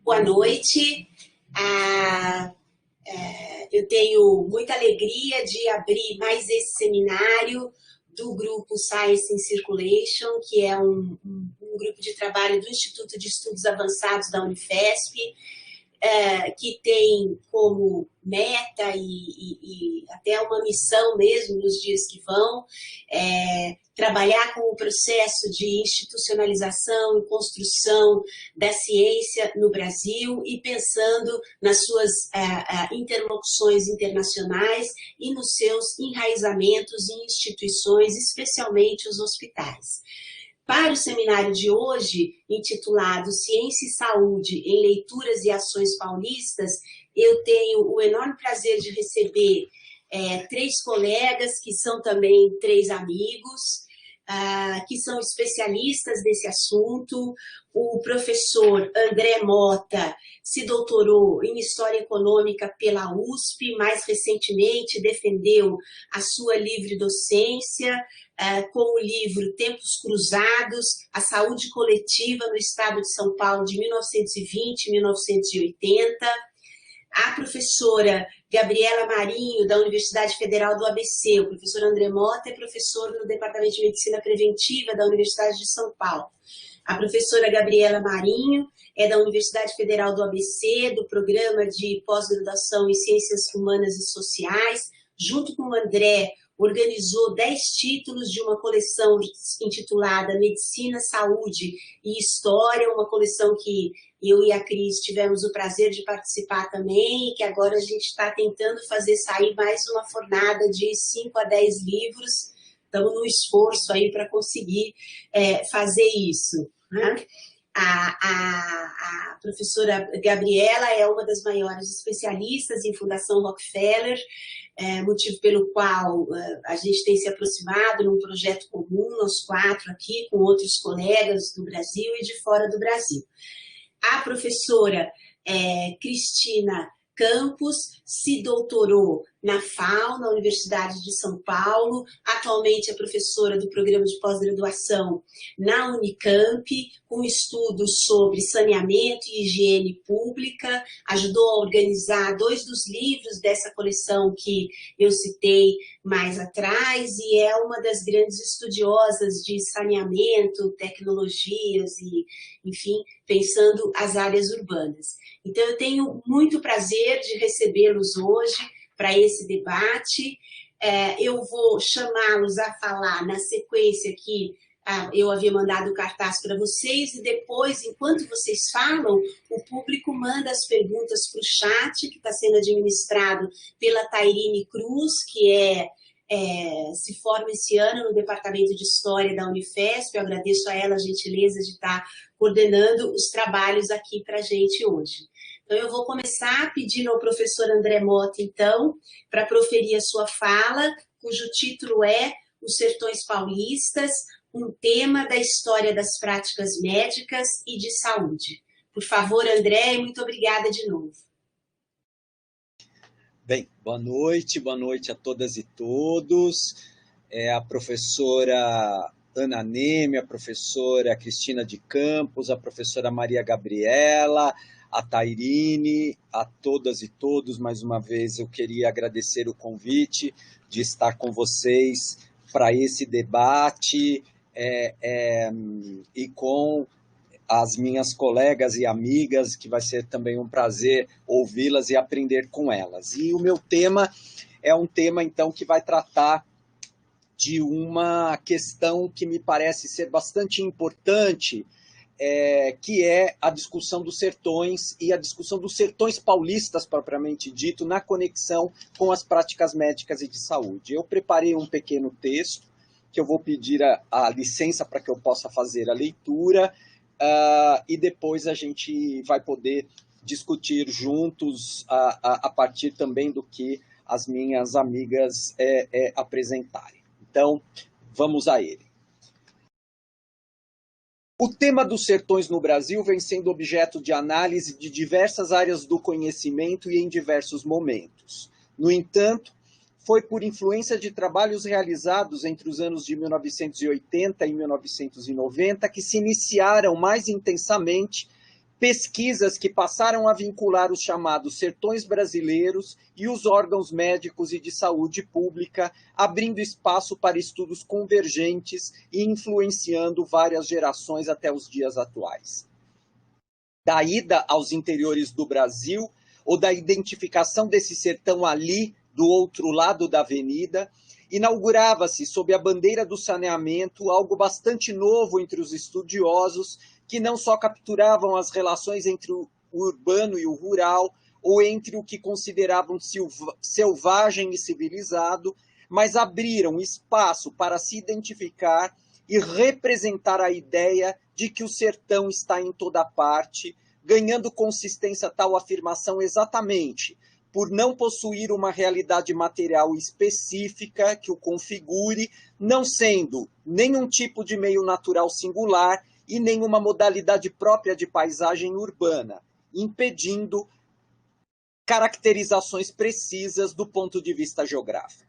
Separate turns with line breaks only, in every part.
Boa noite. Eu tenho muita alegria de abrir mais esse seminário do grupo Science in Circulation, que é um grupo de trabalho do Instituto de Estudos Avançados da Unifesp, que tem como meta e até uma missão mesmo nos dias que vão, trabalhar com o processo de institucionalização e construção da ciência no Brasil e pensando nas suas interlocuções internacionais e nos seus enraizamentos em instituições, especialmente os hospitais. Para o seminário de hoje, intitulado Ciência e Saúde em Leituras e Ações Paulistas, eu tenho o enorme prazer de receber 3 colegas, que são também 3 amigos, que são especialistas desse assunto. O professor André Mota se doutorou em História Econômica pela USP, mais recentemente defendeu a sua livre docência com o livro Tempos Cruzados, a Saúde Coletiva no Estado de São Paulo de 1920 e 1980. A professora Gabriela Marinho, da Universidade Federal do ABC, o professor André Mota é professor no Departamento de Medicina Preventiva da Universidade de São Paulo. A professora Gabriela Marinho é da Universidade Federal do ABC, do Programa de Pós-Graduação em Ciências Humanas e Sociais. Junto com o André, organizou 10 títulos de uma coleção intitulada Medicina, Saúde e História, uma coleção que eu e a Cris tivemos o prazer de participar também, e que agora a gente está tentando fazer sair mais uma fornada de 5 a 10 livros. Estamos no esforço aí para conseguir fazer isso, né? A professora Gabriela é uma das maiores especialistas em Fundação Rockefeller, motivo pelo qual a gente tem se aproximado num projeto comum, nós 4 aqui, com outros colegas do Brasil e de fora do Brasil. A professora Cristina Campos se doutorou na FAO, na Universidade de São Paulo, atualmente é professora do programa de pós-graduação na Unicamp, com estudos sobre saneamento e higiene pública, ajudou a organizar 2 dos livros dessa coleção que eu citei mais atrás, e é uma das grandes estudiosas de saneamento, tecnologias e, enfim, pensando as áreas urbanas. Então, eu tenho muito prazer de recebê-los hoje para esse debate. Eu vou chamá-los a falar na sequência que eu havia mandado o cartaz para vocês, e depois, enquanto vocês falam, o público manda as perguntas para o chat, que está sendo administrado pela Tairine Cruz, que se forma esse ano no Departamento de História da Unifesp. Eu agradeço a ela a gentileza de estar coordenando os trabalhos aqui para a gente hoje. Então, eu vou começar pedindo ao professor André Mota, então, para proferir a sua fala, cujo título é Os Sertões Paulistas, um tema da história das práticas médicas e de saúde. Por favor, André, e muito obrigada de novo.
Bem, boa noite a todas e todos. A professora Ana Neme, a professora Cristina de Campos, a professora Maria Gabriela, a Tairine, a todas e todos, mais uma vez eu queria agradecer o convite de estar com vocês para esse debate e com as minhas colegas e amigas, que vai ser também um prazer ouvi-las e aprender com elas. E o meu tema é um tema, então, que vai tratar de uma questão que me parece ser bastante importante, que é a discussão dos sertões e a discussão dos sertões paulistas, propriamente dito, na conexão com as práticas médicas e de saúde. Eu preparei um pequeno texto, que eu vou pedir a licença para que eu possa fazer a leitura, e depois a gente vai poder discutir juntos a partir também do que as minhas amigas apresentarem. Então, vamos a ele. O tema dos sertões no Brasil vem sendo objeto de análise de diversas áreas do conhecimento e em diversos momentos. No entanto, foi por influência de trabalhos realizados entre os anos de 1980 e 1990 que se iniciaram mais intensamente pesquisas que passaram a vincular os chamados sertões brasileiros e os órgãos médicos e de saúde pública, abrindo espaço para estudos convergentes e influenciando várias gerações até os dias atuais. Da ida aos interiores do Brasil, ou da identificação desse sertão ali, do outro lado da avenida, inaugurava-se, sob a bandeira do saneamento, algo bastante novo entre os estudiosos, que não só capturavam as relações entre o urbano e o rural, ou entre o que consideravam selvagem e civilizado, mas abriram espaço para se identificar e representar a ideia de que o sertão está em toda parte, ganhando consistência tal afirmação exatamente por não possuir uma realidade material específica que o configure, não sendo nenhum tipo de meio natural singular e nenhuma modalidade própria de paisagem urbana, impedindo caracterizações precisas do ponto de vista geográfico.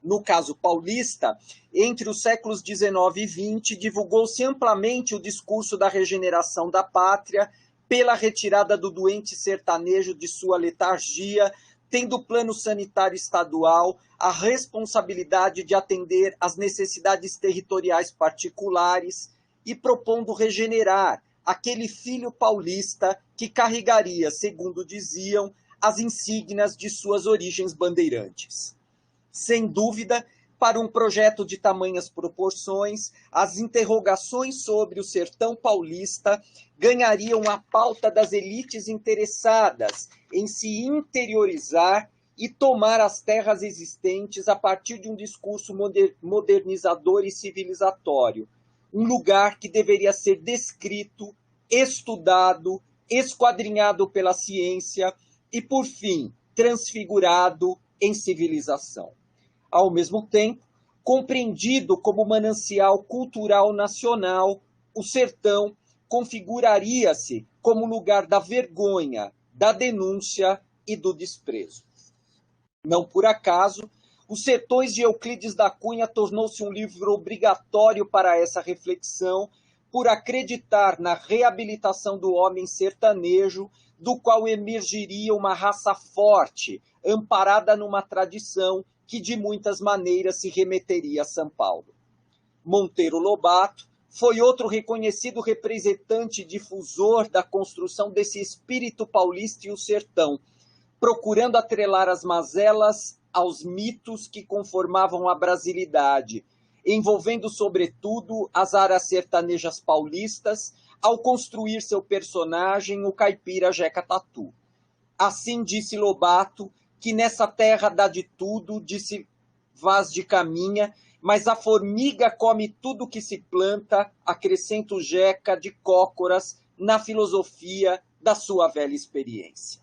No caso paulista, entre os séculos XIX e XX, divulgou-se amplamente o discurso da regeneração da pátria pela retirada do doente sertanejo de sua letargia, tendo o plano sanitário estadual a responsabilidade de atender às necessidades territoriais particulares e propondo regenerar aquele filho paulista que carregaria, segundo diziam, as insígnias de suas origens bandeirantes. Sem dúvida, para um projeto de tamanhas proporções, as interrogações sobre o sertão paulista ganhariam a pauta das elites interessadas em se interiorizar e tomar as terras existentes a partir de um discurso modernizador e civilizatório, um lugar que deveria ser descrito, estudado, esquadrinhado pela ciência e, por fim, transfigurado em civilização. Ao mesmo tempo, compreendido como manancial cultural nacional, o sertão configuraria-se como lugar da vergonha, da denúncia e do desprezo. Não por acaso, Os Sertões de Euclides da Cunha tornou-se um livro obrigatório para essa reflexão, por acreditar na reabilitação do homem sertanejo, do qual emergiria uma raça forte, amparada numa tradição que de muitas maneiras se remeteria a São Paulo. Monteiro Lobato foi outro reconhecido representante e difusor da construção desse espírito paulista e o sertão, procurando atrelar as mazelas aos mitos que conformavam a brasilidade, envolvendo sobretudo as áreas sertanejas paulistas, ao construir seu personagem, o caipira Jeca Tatu. Assim disse Lobato, que nessa terra dá de tudo, disse Vaz de Caminha, mas a formiga come tudo que se planta, acrescenta o Jeca de Cócoras na filosofia da sua velha experiência.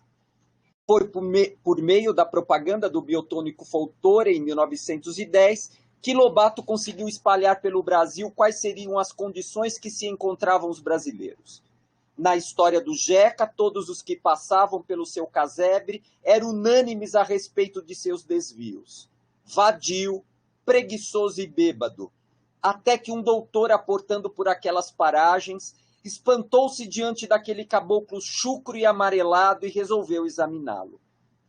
Foi por meio da propaganda do biotônico Foltore, em 1910, que Lobato conseguiu espalhar pelo Brasil quais seriam as condições que se encontravam os brasileiros. Na história do Jeca, todos os que passavam pelo seu casebre eram unânimes a respeito de seus desvios. Vadio, preguiçoso e bêbado, até que um doutor, aportando por aquelas paragens, espantou-se diante daquele caboclo chucro e amarelado e resolveu examiná-lo.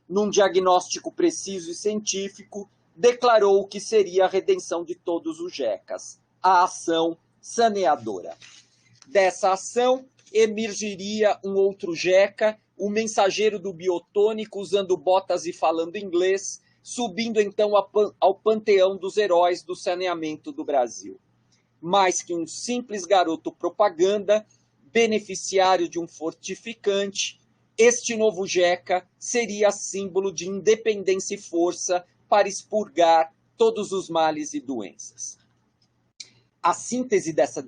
Num diagnóstico preciso e científico, declarou que seria a redenção de todos os Jecas, a ação saneadora. Dessa ação, emergiria um outro Jeca, o mensageiro do biotônico, usando botas e falando inglês, subindo então ao panteão dos heróis do saneamento do Brasil. Mais que um simples garoto propaganda, beneficiário de um fortificante, este novo Jeca seria símbolo de independência e força para expurgar todos os males e doenças. A síntese dessa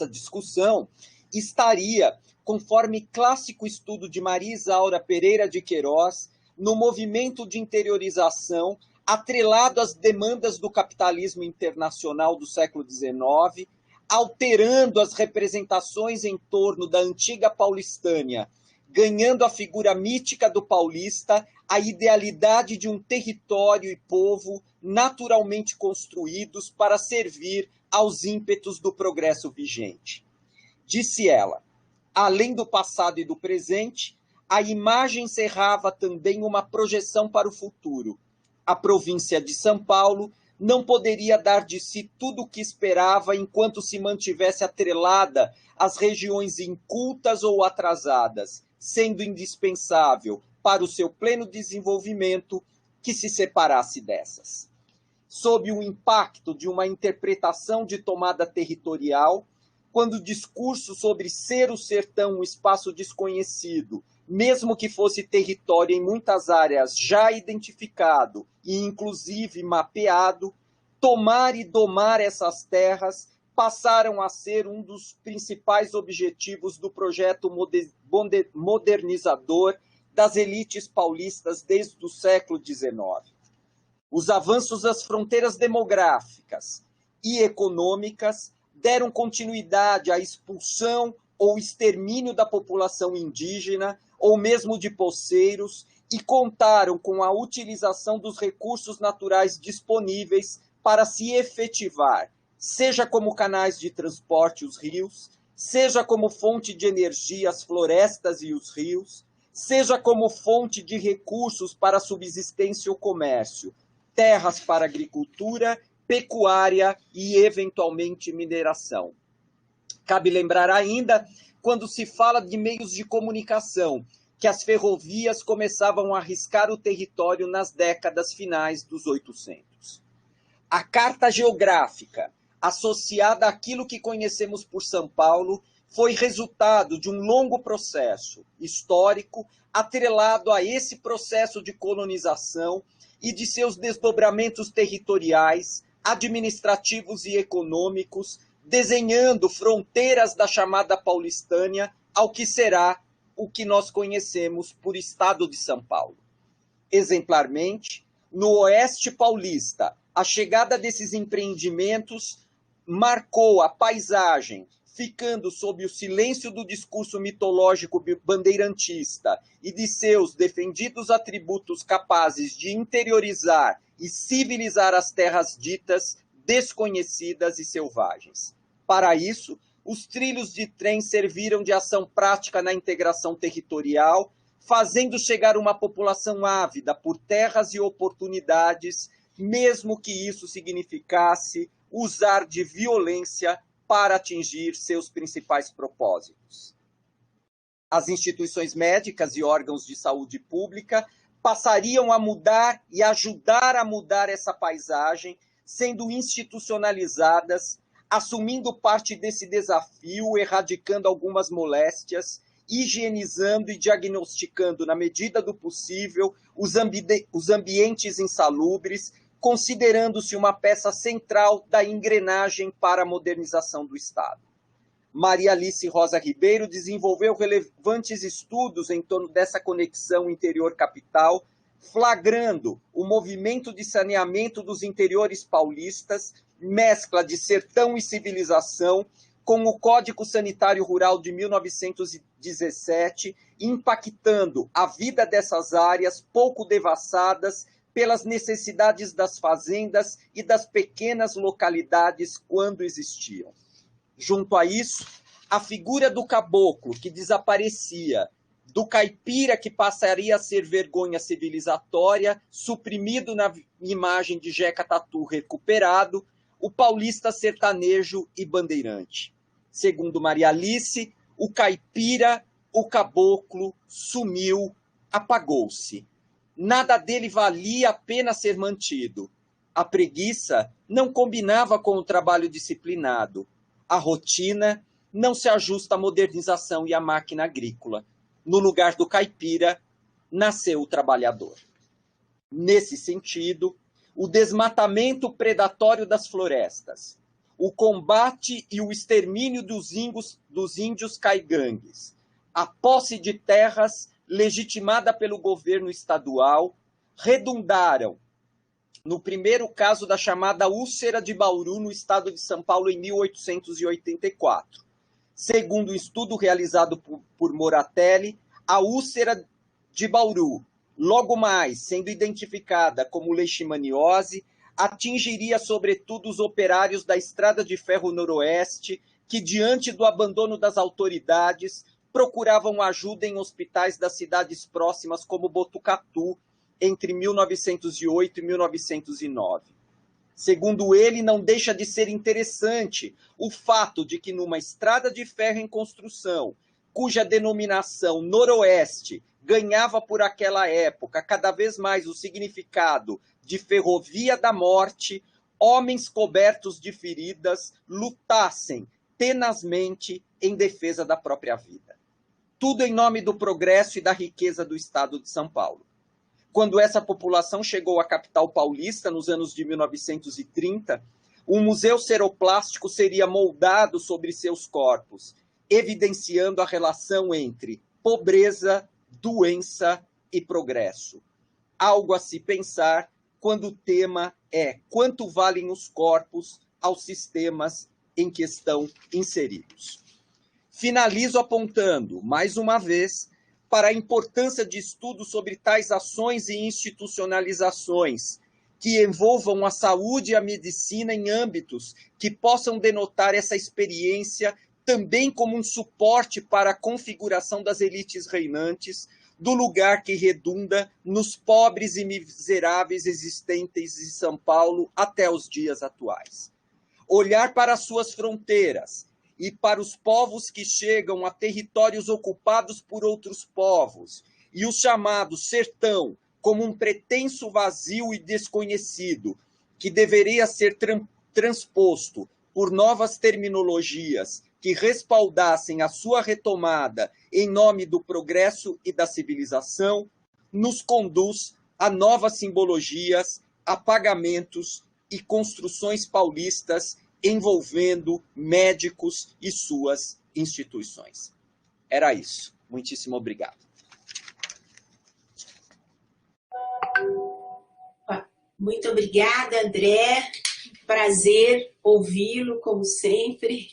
discussão estaria, conforme clássico estudo de Maria Isaura Pereira de Queiroz, no movimento de interiorização atrelado às demandas do capitalismo internacional do século XIX, alterando as representações em torno da antiga Paulistânia, ganhando a figura mítica do paulista, a idealidade de um território e povo naturalmente construídos para servir aos ímpetos do progresso vigente. Disse ela, além do passado e do presente, a imagem encerrava também uma projeção para o futuro. A província de São Paulo não poderia dar de si tudo o que esperava enquanto se mantivesse atrelada às regiões incultas ou atrasadas, sendo indispensável para o seu pleno desenvolvimento que se separasse dessas. Sob o impacto de uma interpretação de tomada territorial, quando o discurso sobre ser o sertão um espaço desconhecido, mesmo que fosse território em muitas áreas já identificado e inclusive mapeado, tomar e domar essas terras passaram a ser um dos principais objetivos do projeto modernizador das elites paulistas desde o século XIX. Os avanços das fronteiras demográficas e econômicas deram continuidade à expulsão ou extermínio da população indígena, ou mesmo de poceiros, e contaram com a utilização dos recursos naturais disponíveis para se efetivar, seja como canais de transporte os rios, seja como fonte de energia as florestas e os rios, seja como fonte de recursos para a subsistência e o comércio, terras para agricultura, pecuária e, eventualmente, mineração. Cabe lembrar ainda, quando se fala de meios de comunicação, que as ferrovias começavam a arriscar o território nas décadas finais dos 800. A carta geográfica, associada àquilo que conhecemos por São Paulo, foi resultado de um longo processo histórico atrelado a esse processo de colonização e de seus desdobramentos territoriais, administrativos e econômicos, desenhando fronteiras da chamada Paulistânia ao que será o que nós conhecemos por Estado de São Paulo. Exemplarmente, no Oeste paulista, a chegada desses empreendimentos marcou a paisagem, ficando sob o silêncio do discurso mitológico bandeirantista e de seus defendidos atributos capazes de interiorizar e civilizar as terras ditas desconhecidas e selvagens. Para isso, os trilhos de trem serviram de ação prática na integração territorial, fazendo chegar uma população ávida por terras e oportunidades, mesmo que isso significasse usar de violência para atingir seus principais propósitos. As instituições médicas e órgãos de saúde pública passariam a mudar e ajudar a mudar essa paisagem, sendo institucionalizadas, assumindo parte desse desafio, erradicando algumas moléstias, higienizando e diagnosticando, na medida do possível, os ambientes insalubres, considerando-se uma peça central da engrenagem para a modernização do Estado. Maria Alice Rosa Ribeiro desenvolveu relevantes estudos em torno dessa conexão interior-capital, flagrando o movimento de saneamento dos interiores paulistas, mescla de sertão e civilização, com o Código Sanitário Rural de 1917, impactando a vida dessas áreas pouco devassadas pelas necessidades das fazendas e das pequenas localidades quando existiam. Junto a isso, a figura do caboclo, que desaparecia, do caipira, que passaria a ser vergonha civilizatória, suprimido na imagem de Jeca Tatu recuperado, o paulista sertanejo e bandeirante. Segundo Maria Alice, o caipira, o caboclo, sumiu, apagou-se. Nada dele valia a pena ser mantido. A preguiça não combinava com o trabalho disciplinado. A rotina não se ajusta à modernização e à máquina agrícola. No lugar do caipira, nasceu o trabalhador. Nesse sentido, o desmatamento predatório das florestas, o combate e o extermínio dos índios caigangues, a posse de terras legitimada pelo governo estadual, redundaram no primeiro caso da chamada úlcera de Bauru, no estado de São Paulo, em 1884. Segundo um estudo realizado por Moratelli, A úlcera de Bauru, logo mais sendo identificada como leishmaniose, atingiria sobretudo os operários da Estrada de Ferro Noroeste, que, diante do abandono das autoridades, procuravam ajuda em hospitais das cidades próximas, como Botucatu, entre 1908 e 1909. Segundo ele, não deixa de ser interessante o fato de que numa estrada de ferro em construção, cuja denominação Noroeste ganhava por aquela época cada vez mais o significado de ferrovia da morte, homens cobertos de feridas lutassem tenazmente em defesa da própria vida. Tudo em nome do progresso e da riqueza do estado de São Paulo. Quando essa população chegou à capital paulista, nos anos de 1930, um museu seroplástico seria moldado sobre seus corpos, evidenciando a relação entre pobreza, doença e progresso. Algo a se pensar quando o tema é quanto valem os corpos aos sistemas em que estão inseridos. Finalizo apontando, mais uma vez, para a importância de estudos sobre tais ações e institucionalizações que envolvam a saúde e a medicina em âmbitos que possam denotar essa experiência também como um suporte para a configuração das elites reinantes, do lugar que redunda nos pobres e miseráveis existentes em São Paulo até os dias atuais. Olhar para as suas fronteiras e para os povos que chegam a territórios ocupados por outros povos, e o chamado sertão como um pretenso vazio e desconhecido, que deveria ser transposto por novas terminologias que respaldassem a sua retomada em nome do progresso e da civilização, nos conduz a novas simbologias, apagamentos e construções paulistas envolvendo médicos e suas instituições. Era isso. Muitíssimo obrigado.
Muito obrigada, André. Prazer ouvi-lo, como sempre.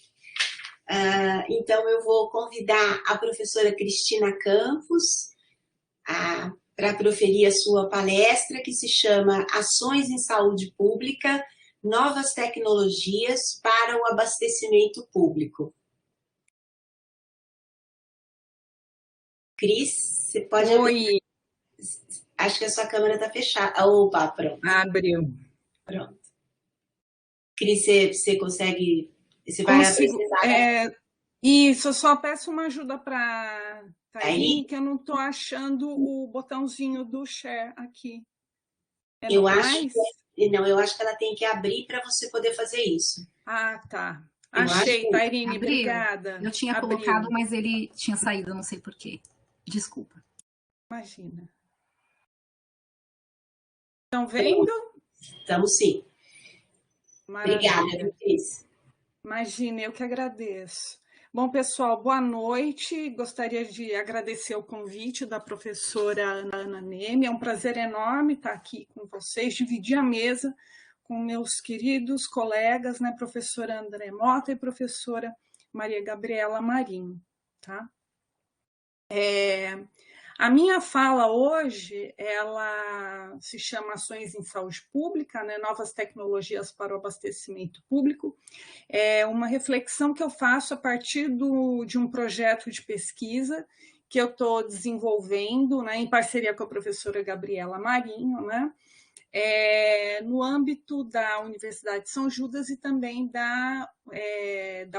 Então, eu vou convidar a professora Cristina Campos para proferir a sua palestra, que se chama Ações em Saúde Pública, Novas Tecnologias para o Abastecimento Público. Cris, você pode...
Oi.
Acho que a sua câmera está fechada. Opa, pronto.
Abriu.
Pronto. Cris, você consegue... Você vai apresentar...
Isso, eu só peço uma ajuda para Tairine, que eu não estou achando o botãozinho do share aqui.
Eu acho que ela tem que abrir para você poder fazer isso.
Ah, tá. Achei, Tairine, obrigada.
Eu tinha colocado, mas ele tinha saído, não sei por quê. Desculpa.
Imagina. Estão vendo?
Estamos sim.
Maravilha.
Obrigada, Cris.
Imagina, eu que agradeço. Bom, pessoal, boa noite. Gostaria de agradecer o convite da professora Ana Neme. É um prazer enorme estar aqui com vocês, dividir a mesa com meus queridos colegas, né, professora André Mota e professora Maria Gabriela Marinho. Tá? A minha fala hoje, ela se chama Ações em Saúde Pública, né, Novas Tecnologias para o Abastecimento Público. É uma reflexão que eu faço a partir de um projeto de pesquisa que eu estou desenvolvendo, né, em parceria com a professora Gabriela Marinho, né, no âmbito da Universidade de São Judas e também da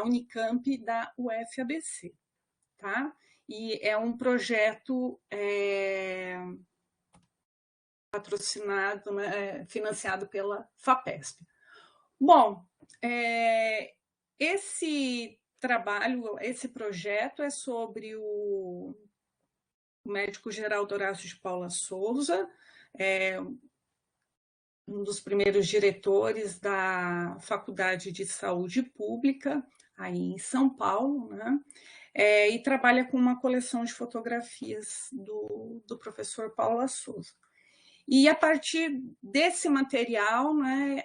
Unicamp e da UFABC. Tá? E é um projeto patrocinado, né, financiado pela FAPESP. Bom, esse trabalho, esse projeto é sobre o médico Geraldo Horácio de Paula Souza, um dos primeiros diretores da Faculdade de Saúde Pública, aí em São Paulo, né? E trabalha com uma coleção de fotografias do professor Paula Souza. E a partir desse material, né,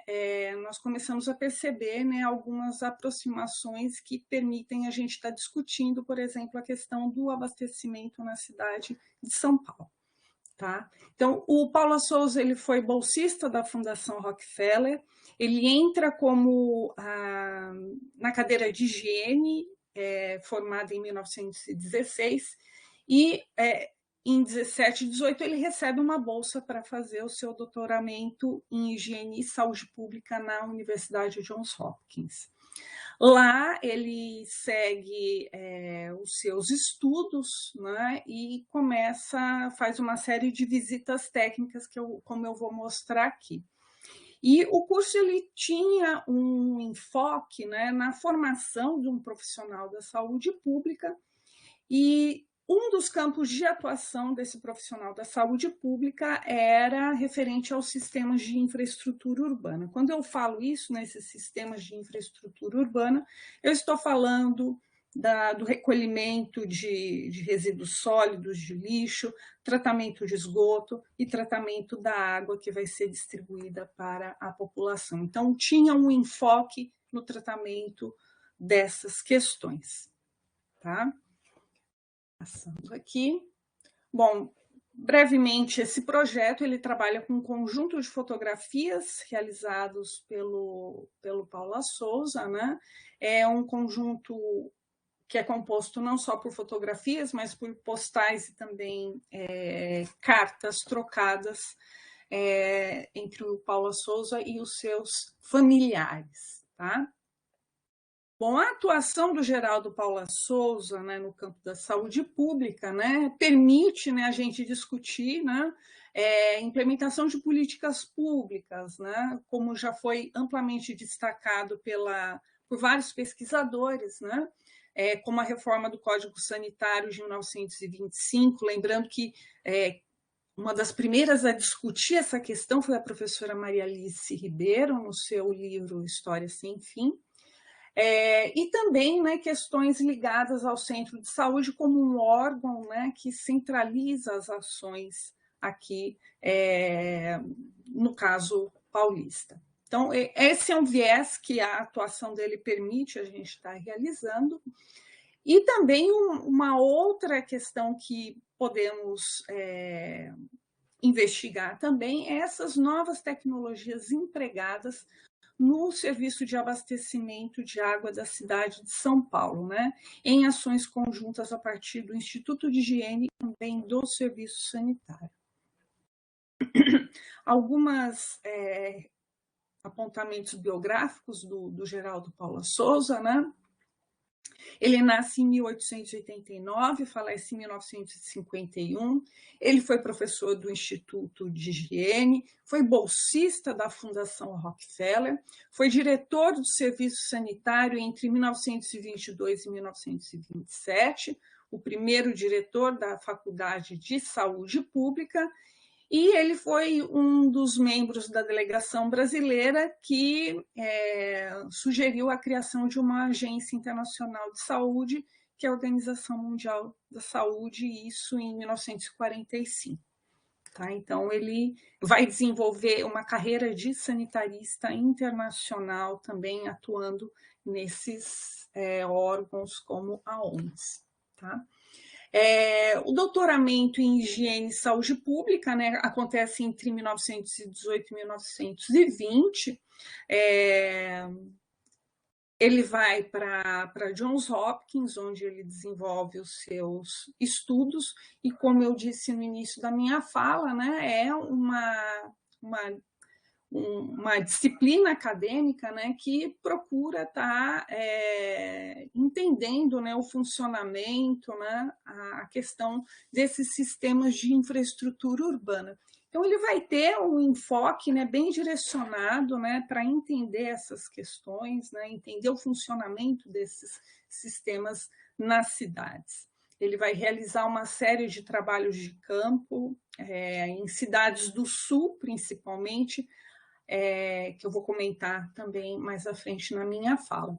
nós começamos a perceber, né, algumas aproximações que permitem a gente estar discutindo, por exemplo, a questão do abastecimento na cidade de São Paulo. Tá? Então, o Paula Souza ele foi bolsista da Fundação Rockefeller, ele entra como na cadeira de higiene, formada em 1916, e em 17 e 18 ele recebe uma bolsa para fazer o seu doutoramento em higiene e saúde pública na Universidade Johns Hopkins. Lá ele segue os seus estudos, né, e faz uma série de visitas técnicas, como eu vou mostrar aqui. E o curso ele tinha um enfoque, né, na formação de um profissional da saúde pública, e um dos campos de atuação desse profissional da saúde pública era referente aos sistemas de infraestrutura urbana. Quando eu falo isso, nesses sistemas de infraestrutura urbana, eu estou falando do recolhimento de resíduos sólidos, de lixo, tratamento de esgoto e tratamento da água que vai ser distribuída para a população. Então, tinha um enfoque no tratamento dessas questões. Tá? Passando aqui. Bom, brevemente, esse projeto ele trabalha com um conjunto de fotografias realizados pelo Paula Souza, né? É um conjunto que é composto não só por fotografias, mas por postais e também cartas trocadas entre o Paula Souza e os seus familiares, tá? Bom, a atuação do Geraldo Paula Souza, né, no campo da saúde pública, né, permite, né, a gente discutir, né, implementação de políticas públicas, né, como já foi amplamente destacado por vários pesquisadores, né, como a reforma do Código Sanitário de 1925, lembrando que uma das primeiras a discutir essa questão foi a professora Maria Alice Ribeiro, no seu livro História Sem Fim. E também, né, questões ligadas ao centro de saúde como um órgão, né, que centraliza as ações aqui, no caso paulista. Então, esse é um viés que a atuação dele permite a gente estar realizando. E também uma outra questão que podemos investigar também é essas novas tecnologias empregadas no serviço de abastecimento de água da cidade de São Paulo, né? Em ações conjuntas a partir do Instituto de Higiene e também do Serviço Sanitário. Algumas apontamentos biográficos do Geraldo Paula Souza, né? Ele nasce em 1889, falece em 1951. Ele foi professor do Instituto de Higiene, foi bolsista da Fundação Rockefeller, foi diretor do Serviço Sanitário entre 1922 e 1927, o primeiro diretor da Faculdade de Saúde Pública, e ele foi um dos membros da delegação brasileira que sugeriu a criação de uma agência internacional de saúde, que é a Organização Mundial da Saúde, isso em 1945. Tá? Então, ele vai desenvolver uma carreira de sanitarista internacional, também atuando nesses órgãos como a OMS. Tá? O doutoramento em higiene e saúde pública, né, acontece entre 1918 e 1920. Ele vai para Johns Hopkins, onde ele desenvolve os seus estudos, e como eu disse no início da minha fala, né, é uma disciplina acadêmica, né, que procura estar entendendo, né, o funcionamento, né, a questão desses sistemas de infraestrutura urbana. Então, ele vai ter um enfoque, né, bem direcionado, né, para entender essas questões, né, entender o funcionamento desses sistemas nas cidades. Ele vai realizar uma série de trabalhos de campo, em cidades do Sul, principalmente, que eu vou comentar também mais à frente na minha fala.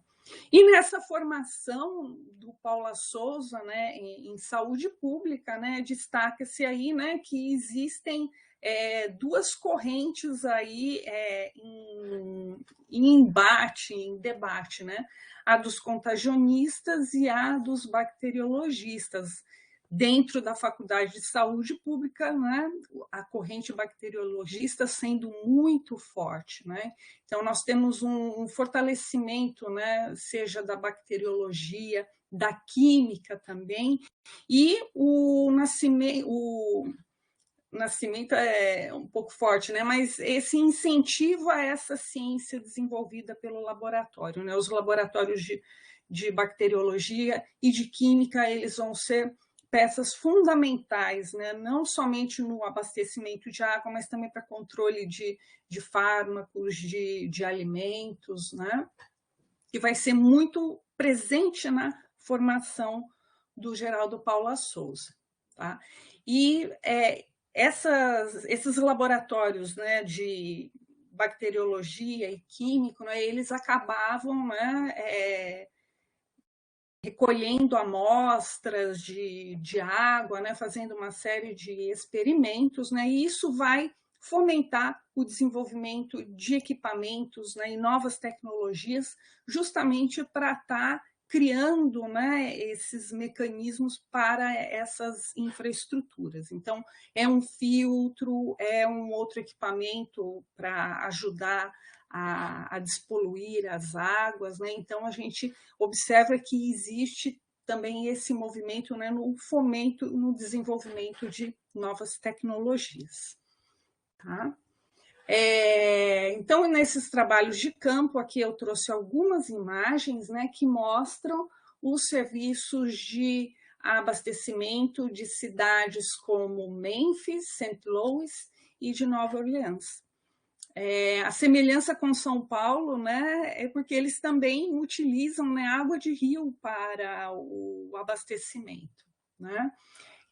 E nessa formação do Paula Souza, né, em saúde pública, né, destaca-se aí, né, que existem duas correntes aí em embate, em debate, né? A dos contagionistas e a dos bacteriologistas. Dentro da Faculdade de Saúde Pública, né, a corrente bacteriologista sendo muito forte, né? Então, nós temos um fortalecimento, né, seja da bacteriologia, da química também, e o nascimento é um pouco forte, né? Mas esse incentivo a essa ciência desenvolvida pelo laboratório, né? Os laboratórios de bacteriologia e de química, eles vão ser peças fundamentais, né? Não somente no abastecimento de água, mas também para controle de fármacos, de alimentos, né? Que vai ser muito presente na formação do Geraldo Paula Souza. Tá? E esses laboratórios, né, de bacteriologia e químico, né, eles acabavam, né, recolhendo amostras de água, né, fazendo uma série de experimentos, né, e isso vai fomentar o desenvolvimento de equipamentos, né, e novas tecnologias, justamente para estar criando, né, esses mecanismos para essas infraestruturas. Então, é um filtro, é um outro equipamento para ajudar a despoluir as águas, né? Então, a gente observa que existe também esse movimento, né, no fomento, no desenvolvimento de novas tecnologias. Tá? Então, nesses trabalhos de campo, aqui eu trouxe algumas imagens, né, que mostram os serviços de abastecimento de cidades como Memphis, St. Louis e de Nova Orleans. A semelhança com São Paulo, né, é porque eles também utilizam, né, água de rio para o abastecimento, né?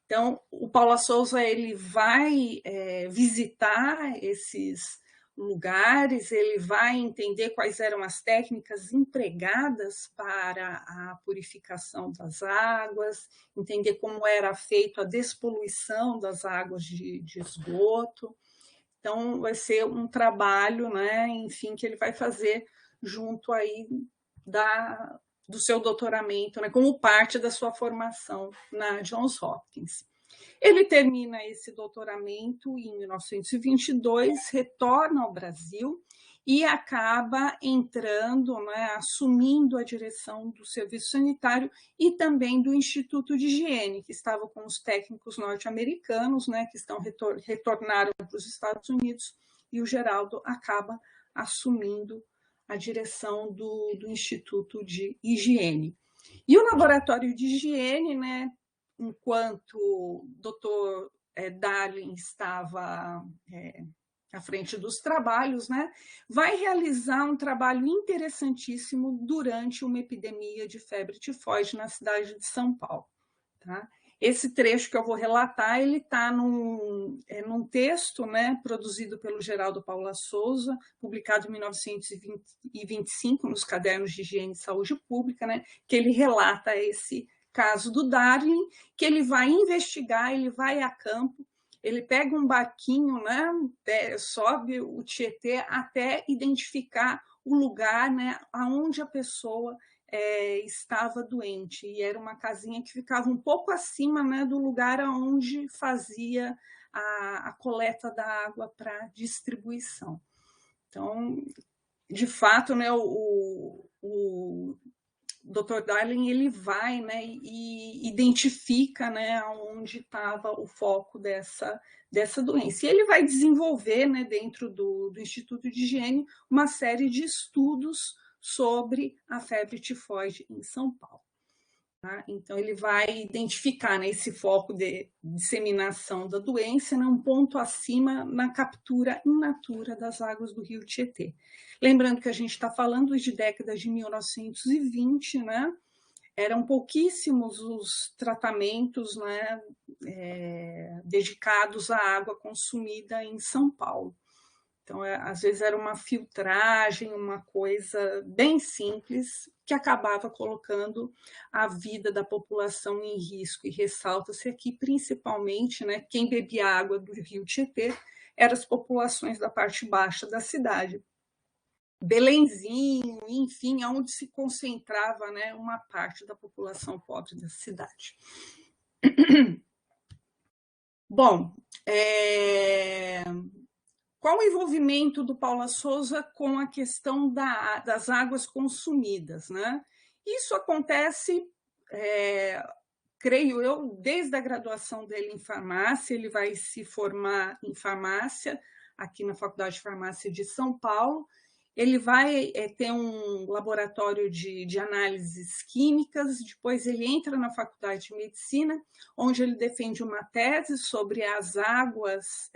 Então, o Paula Souza ele vai visitar esses lugares, ele vai entender quais eram as técnicas empregadas para a purificação das águas, entender como era feita a despoluição das águas de esgoto. Então, vai ser um trabalho, né, enfim, que ele vai fazer junto aí do seu doutoramento, né, como parte da sua formação na Johns Hopkins. Ele termina esse doutoramento em 1922, retorna ao Brasil e acaba entrando, né, assumindo a direção do serviço sanitário e também do Instituto de Higiene, que estava com os técnicos norte-americanos, né, que retornaram para os Estados Unidos, e o Geraldo acaba assumindo a direção do Instituto de Higiene. E o laboratório de higiene, né, enquanto o doutor Darling estava à frente dos trabalhos, né, vai realizar um trabalho interessantíssimo durante uma epidemia de febre tifoide na cidade de São Paulo. Tá? Esse trecho que eu vou relatar, ele está num texto, né, produzido pelo Geraldo Paula Souza, publicado em 1925 nos Cadernos de Higiene e Saúde Pública, né, que ele relata esse caso do Darling, que ele vai investigar, ele vai a campo, ele pega um barquinho, né, sobe o Tietê até identificar o lugar, né, onde a pessoa estava doente, e era uma casinha que ficava um pouco acima, né, do lugar onde fazia a coleta da água para distribuição. Então, de fato, né, o Dr. Darling ele vai, né, e identifica, né, onde estava o foco dessa doença. E ele vai desenvolver, né, dentro do Instituto de Higiene, uma série de estudos sobre a febre tifoide em São Paulo. Tá? Então, ele vai identificar, né, esse foco de disseminação da doença, né, um ponto acima na captura in natura das águas do rio Tietê. Lembrando que a gente está falando de décadas de 1920, né? Eram pouquíssimos os tratamentos, né, dedicados à água consumida em São Paulo. Então, às vezes era uma filtragem, uma coisa bem simples, que acabava colocando a vida da população em risco. E ressalta-se aqui, principalmente, né, quem bebia água do rio Tietê eram as populações da parte baixa da cidade. Belenzinho, enfim, onde se concentrava, né, uma parte da população pobre da cidade. Bom, qual o envolvimento do Paula Souza com a questão das águas consumidas, né? Isso acontece, creio eu, desde a graduação dele em farmácia. Ele vai se formar em farmácia aqui na Faculdade de Farmácia de São Paulo. Ele vai ter um laboratório de análises químicas, depois ele entra na Faculdade de Medicina, onde ele defende uma tese sobre as águas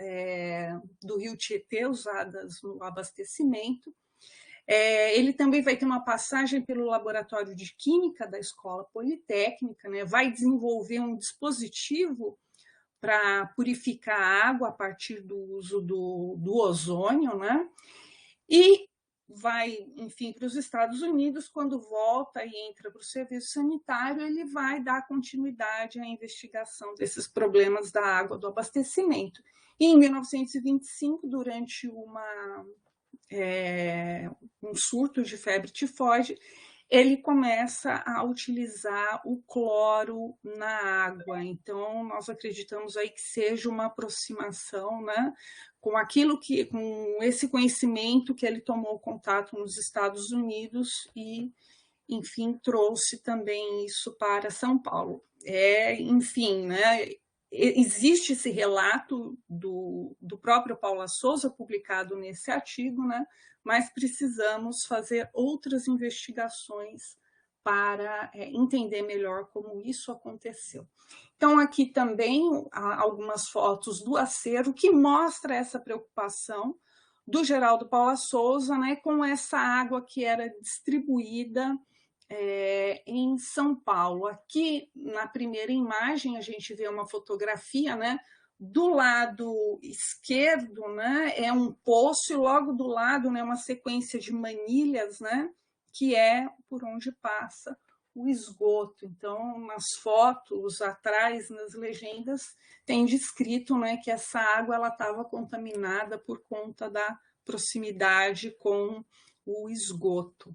do Rio Tietê usadas no abastecimento. Ele também vai ter uma passagem pelo Laboratório de Química da Escola Politécnica, né? Vai desenvolver um dispositivo para purificar a água a partir do uso do ozônio, né? E vai, enfim, para os Estados Unidos. Quando volta e entra para o serviço sanitário, ele vai dar continuidade à investigação desses problemas da água do abastecimento. E em 1925, durante um surto de febre tifoide, ele começa a utilizar o cloro na água. Então, nós acreditamos aí que seja uma aproximação, né, com esse conhecimento que ele tomou contato nos Estados Unidos e, enfim, trouxe também isso para São Paulo. Enfim, né, existe esse relato do próprio Paula Souza publicado nesse artigo, né, mas precisamos fazer outras investigações para entender melhor como isso aconteceu. Então, aqui também há algumas fotos do acervo que mostra essa preocupação do Geraldo Paula Souza, né, com essa água que era distribuída em São Paulo. Aqui, na primeira imagem, a gente vê uma fotografia, né? Do lado esquerdo, né, é um poço, e logo do lado, né, uma sequência de manilhas, né, que é por onde passa o esgoto. Então, nas fotos atrás, nas legendas, tem descrito, né, que essa água estava contaminada por conta da proximidade com o esgoto,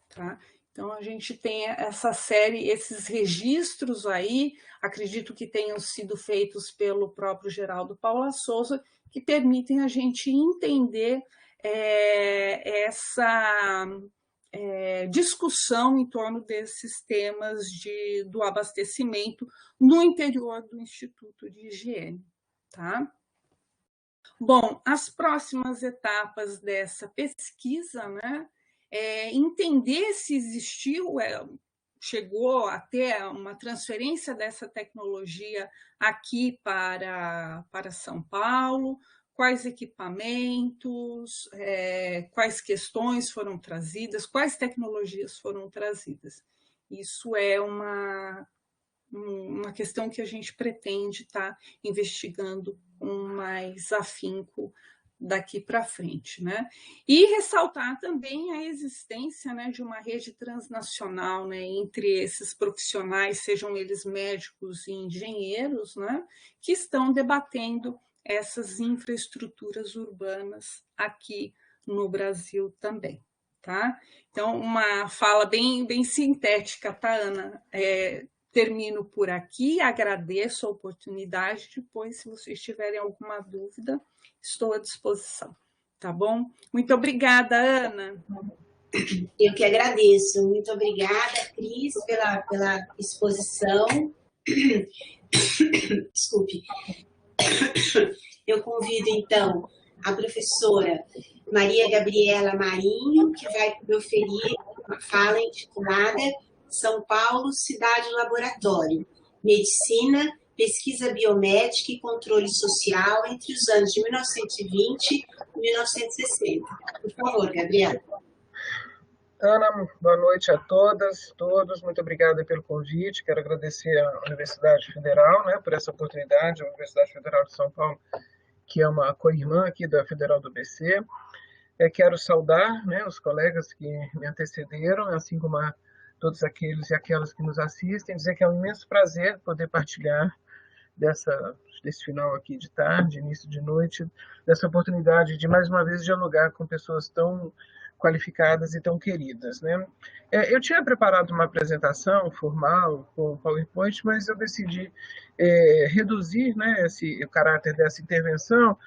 tá? Então, a gente tem essa série, esses registros aí, acredito que tenham sido feitos pelo próprio Geraldo Paula Souza, que permitem a gente entender essa discussão em torno desses temas do abastecimento no interior do Instituto de Higiene, tá? Bom, as próximas etapas dessa pesquisa, né? Entender se existiu, chegou a ter uma transferência dessa tecnologia aqui para São Paulo, quais equipamentos, quais questões foram trazidas, quais tecnologias foram trazidas. Isso é uma questão que a gente pretende estar investigando com mais afinco daqui para frente, né? E ressaltar também a existência, né, de uma rede transnacional, né, entre esses profissionais, sejam eles médicos e engenheiros, né, que estão debatendo essas infraestruturas urbanas aqui no Brasil também, tá? Então, uma fala bem sintética, tá, Ana? Termino por aqui, agradeço a oportunidade. Depois, se vocês tiverem alguma dúvida, estou à disposição, tá bom? Muito obrigada, Ana.
Eu que agradeço. Muito obrigada, Cris, pela exposição. Desculpe. Eu convido, então, a professora Maria Gabriela Marinho, que vai proferir uma fala intitulada São Paulo, Cidade Laboratório, Medicina, Pesquisa Biomédica e Controle Social entre os anos de 1920 e 1960. Por favor, Gabriela.
Ana, boa noite a todas, todos. Muito obrigada pelo convite. Quero agradecer à Universidade Federal, né, por essa oportunidade, a Universidade Federal de São Paulo, que é uma co-irmã aqui da Federal do BC. Quero saudar, né, os colegas que me antecederam, assim como todos aqueles e aquelas que nos assistem, dizer que é um imenso prazer poder partilhar desse final aqui de tarde, início de noite, dessa oportunidade de, mais uma vez, dialogar com pessoas tão qualificadas e tão queridas, né? Eu tinha preparado uma apresentação formal com PowerPoint, mas eu decidi reduzir, né, o caráter dessa intervenção,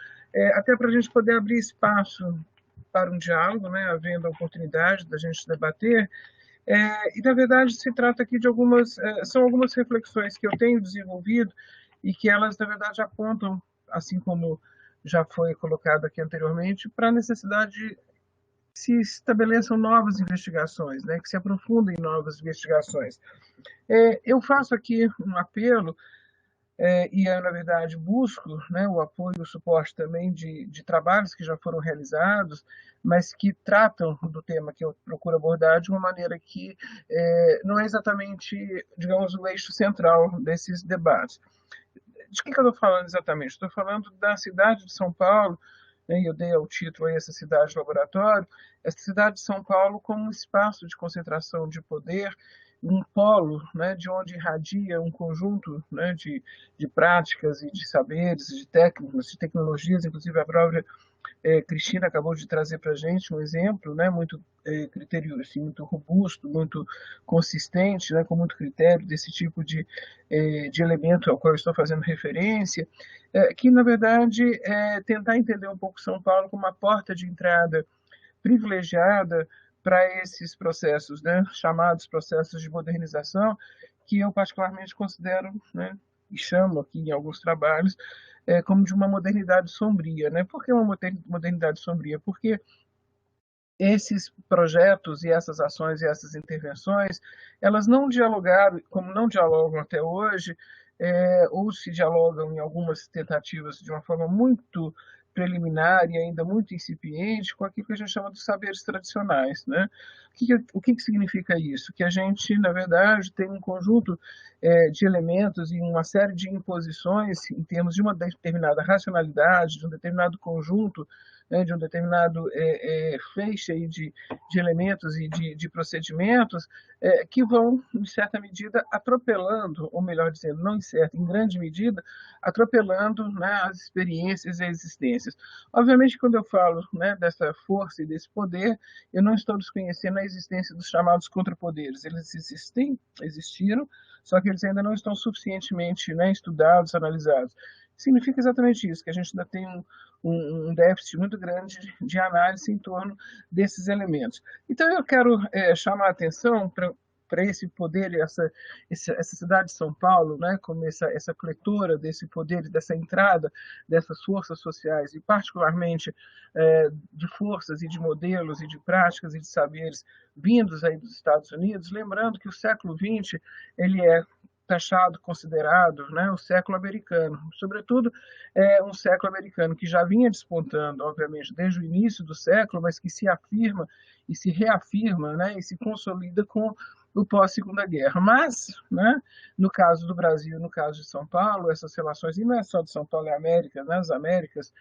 até para a gente poder abrir espaço para um diálogo, né, havendo a oportunidade da gente debater. E, na verdade, se trata aqui de são algumas reflexões que eu tenho desenvolvido e que elas, na verdade, apontam, assim como já foi colocado aqui anteriormente, para a necessidade de se estabeleçam novas investigações, né, que se aprofundem em novas investigações. Eu faço aqui um apelo e eu, na verdade, busco, né, o apoio e o suporte também de trabalhos que já foram realizados, mas que tratam do tema que eu procuro abordar de uma maneira que não é exatamente, digamos, o eixo central desses debates. De que eu estou falando exatamente? Estou falando da cidade de São Paulo, né, eu dei o título a essa cidade laboratório, essa cidade de São Paulo como um espaço de concentração de poder, um polo, né, de onde irradia um conjunto, né, de práticas e de saberes, de técnicas, de tecnologias, inclusive a própria Cristina acabou de trazer para a gente um exemplo, né, muito critério, assim, muito robusto, muito consistente, né, com muito critério desse tipo de elemento ao qual eu estou fazendo referência, que, na verdade, tentar entender um pouco São Paulo como uma porta de entrada privilegiada para esses processos, né, chamados processos de modernização, que eu particularmente considero, né, e chamo aqui em alguns trabalhos, como de uma modernidade sombria. Né? Por que uma modernidade sombria? Porque esses projetos e essas ações e essas intervenções, elas não dialogaram, como não dialogam até hoje, ou se dialogam em algumas tentativas de uma forma muito preliminar e ainda muito incipiente com aquilo que a gente chama de saberes tradicionais. Né? O que significa isso? Que a gente, na verdade, tem um conjunto de elementos e uma série de imposições em termos de uma determinada racionalidade, de um determinado conjunto, né, de um determinado feixe aí de elementos e de procedimentos que vão, em certa medida, atropelando, ou melhor dizendo, não em certa, em grande medida, atropelando, né, as experiências e as existências. Obviamente, quando eu falo, né, dessa força e desse poder, eu não estou desconhecendo a existência dos chamados contrapoderes. Eles existiram, só que eles ainda não estão suficientemente, né, estudados, analisados. Significa exatamente isso, que a gente ainda tem um déficit muito grande de análise em torno desses elementos. Então, eu quero chamar a atenção para esse poder, essa cidade de São Paulo, né, como essa coletora desse poder, dessa entrada dessas forças sociais, e particularmente de forças e de modelos e de práticas e de saberes vindos aí dos Estados Unidos, lembrando que o século XX ele é taxado, considerado, né, o século americano, sobretudo um século americano que já vinha despontando, obviamente, desde o início do século, mas que se afirma e se reafirma, né, e se consolida com o pós-Segunda Guerra. Mas, né, no caso do Brasil, no caso de São Paulo, essas relações, e não é só de São Paulo, é América, né, as Américas,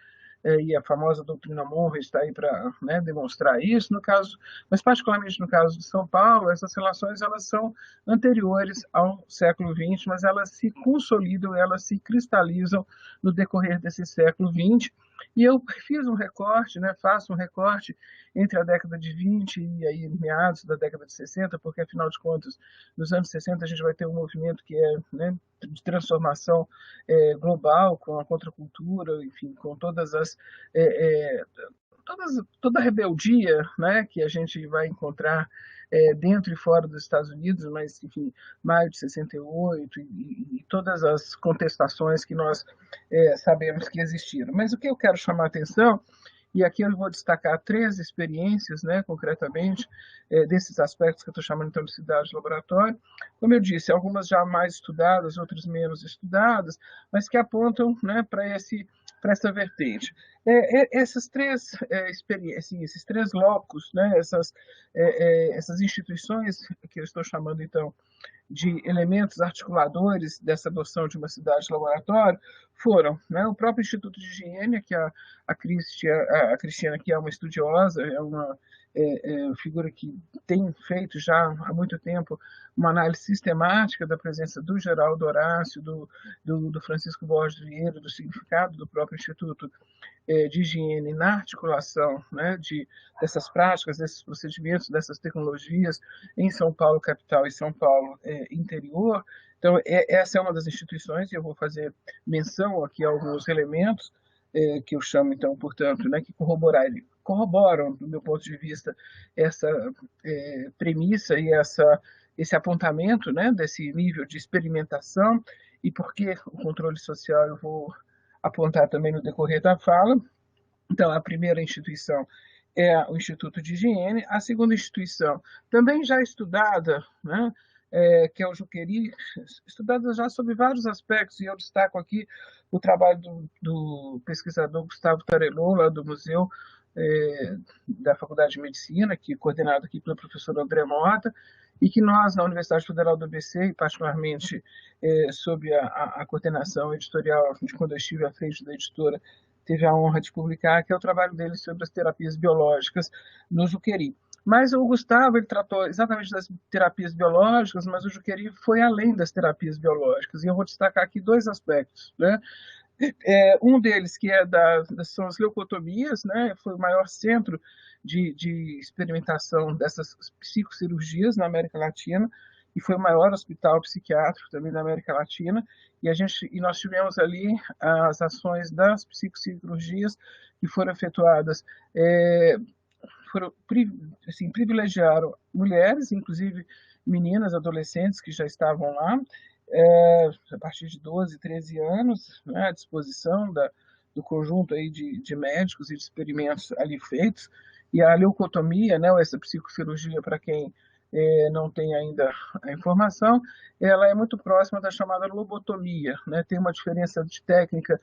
e a famosa doutrina Monroe está aí para, né, demonstrar isso. No caso, mas particularmente no caso de São Paulo, essas relações elas são anteriores ao século XX, mas elas se consolidam, elas se cristalizam no decorrer desse século XX. E eu fiz um recorte, né, faço um recorte entre a década de 20 e aí meados da década de 60, porque afinal de contas, nos anos 60 a gente vai ter um movimento que é, né, de transformação global, com a contracultura, enfim, com todas as toda a rebeldia, né, que a gente vai encontrar dentro e fora dos Estados Unidos, mas, enfim, maio de 68 e todas as contestações que nós sabemos que existiram. Mas o que eu quero chamar a atenção, e aqui eu vou destacar 3 experiências, né, concretamente, desses aspectos que eu estou chamando então de cidade de laboratório. Como eu disse, algumas já mais estudadas, outras menos estudadas, mas que apontam, né, para essa vertente. Essas 3 experiências, assim, esses 3 locos, né, essas instituições que eu estou chamando então de elementos articuladores dessa adoção de uma cidade-laboratório foram, né, o próprio Instituto de Higiene, que a Cristiana, que é uma estudiosa, é uma figura que tem feito já há muito tempo uma análise sistemática da presença do Geraldo Horácio, do Francisco Borges Vieira, do significado do próprio Instituto de Higiene na articulação, né, dessas práticas, desses procedimentos, dessas tecnologias em São Paulo capital e São Paulo interior. Então, essa é uma das instituições, e eu vou fazer menção aqui a alguns elementos que eu chamo, então, portanto, né, que corroboram, do meu ponto de vista, essa premissa e esse apontamento, né, desse nível de experimentação, e por que o controle social eu vou apontar também no decorrer da fala. Então, a primeira instituição é o Instituto de Higiene, a segunda instituição, também já estudada, né, que é o Juqueri, estudada já sobre vários aspectos, e eu destaco aqui o trabalho do pesquisador Gustavo Tarello, lá do Museu da Faculdade de Medicina, que é coordenado aqui pelo professor André Mota, e que nós, na Universidade Federal do ABC, e particularmente sob a coordenação editorial, de quando eu estive à frente da editora, teve a honra de publicar, que é o trabalho dele sobre as terapias biológicas no Juqueri. Mas o Gustavo, ele tratou exatamente das terapias biológicas, mas o Juqueri foi além das terapias biológicas, e eu vou destacar aqui dois aspectos, né? Um deles, que são as leucotomias, né? Foi o maior centro de experimentação dessas psicocirurgias na América Latina, e foi o maior hospital psiquiátrico também da América Latina, e nós tivemos ali as ações das psicocirurgias que foram efetuadas, privilegiaram mulheres, inclusive meninas, adolescentes que já estavam lá, a partir de 12, 13 anos, né, à disposição do conjunto aí de médicos e de experimentos ali feitos. E a leucotomia, né, essa psicocirurgia, para quem não tem ainda a informação, ela é muito próxima da chamada lobotomia, né? Tem uma diferença de técnica,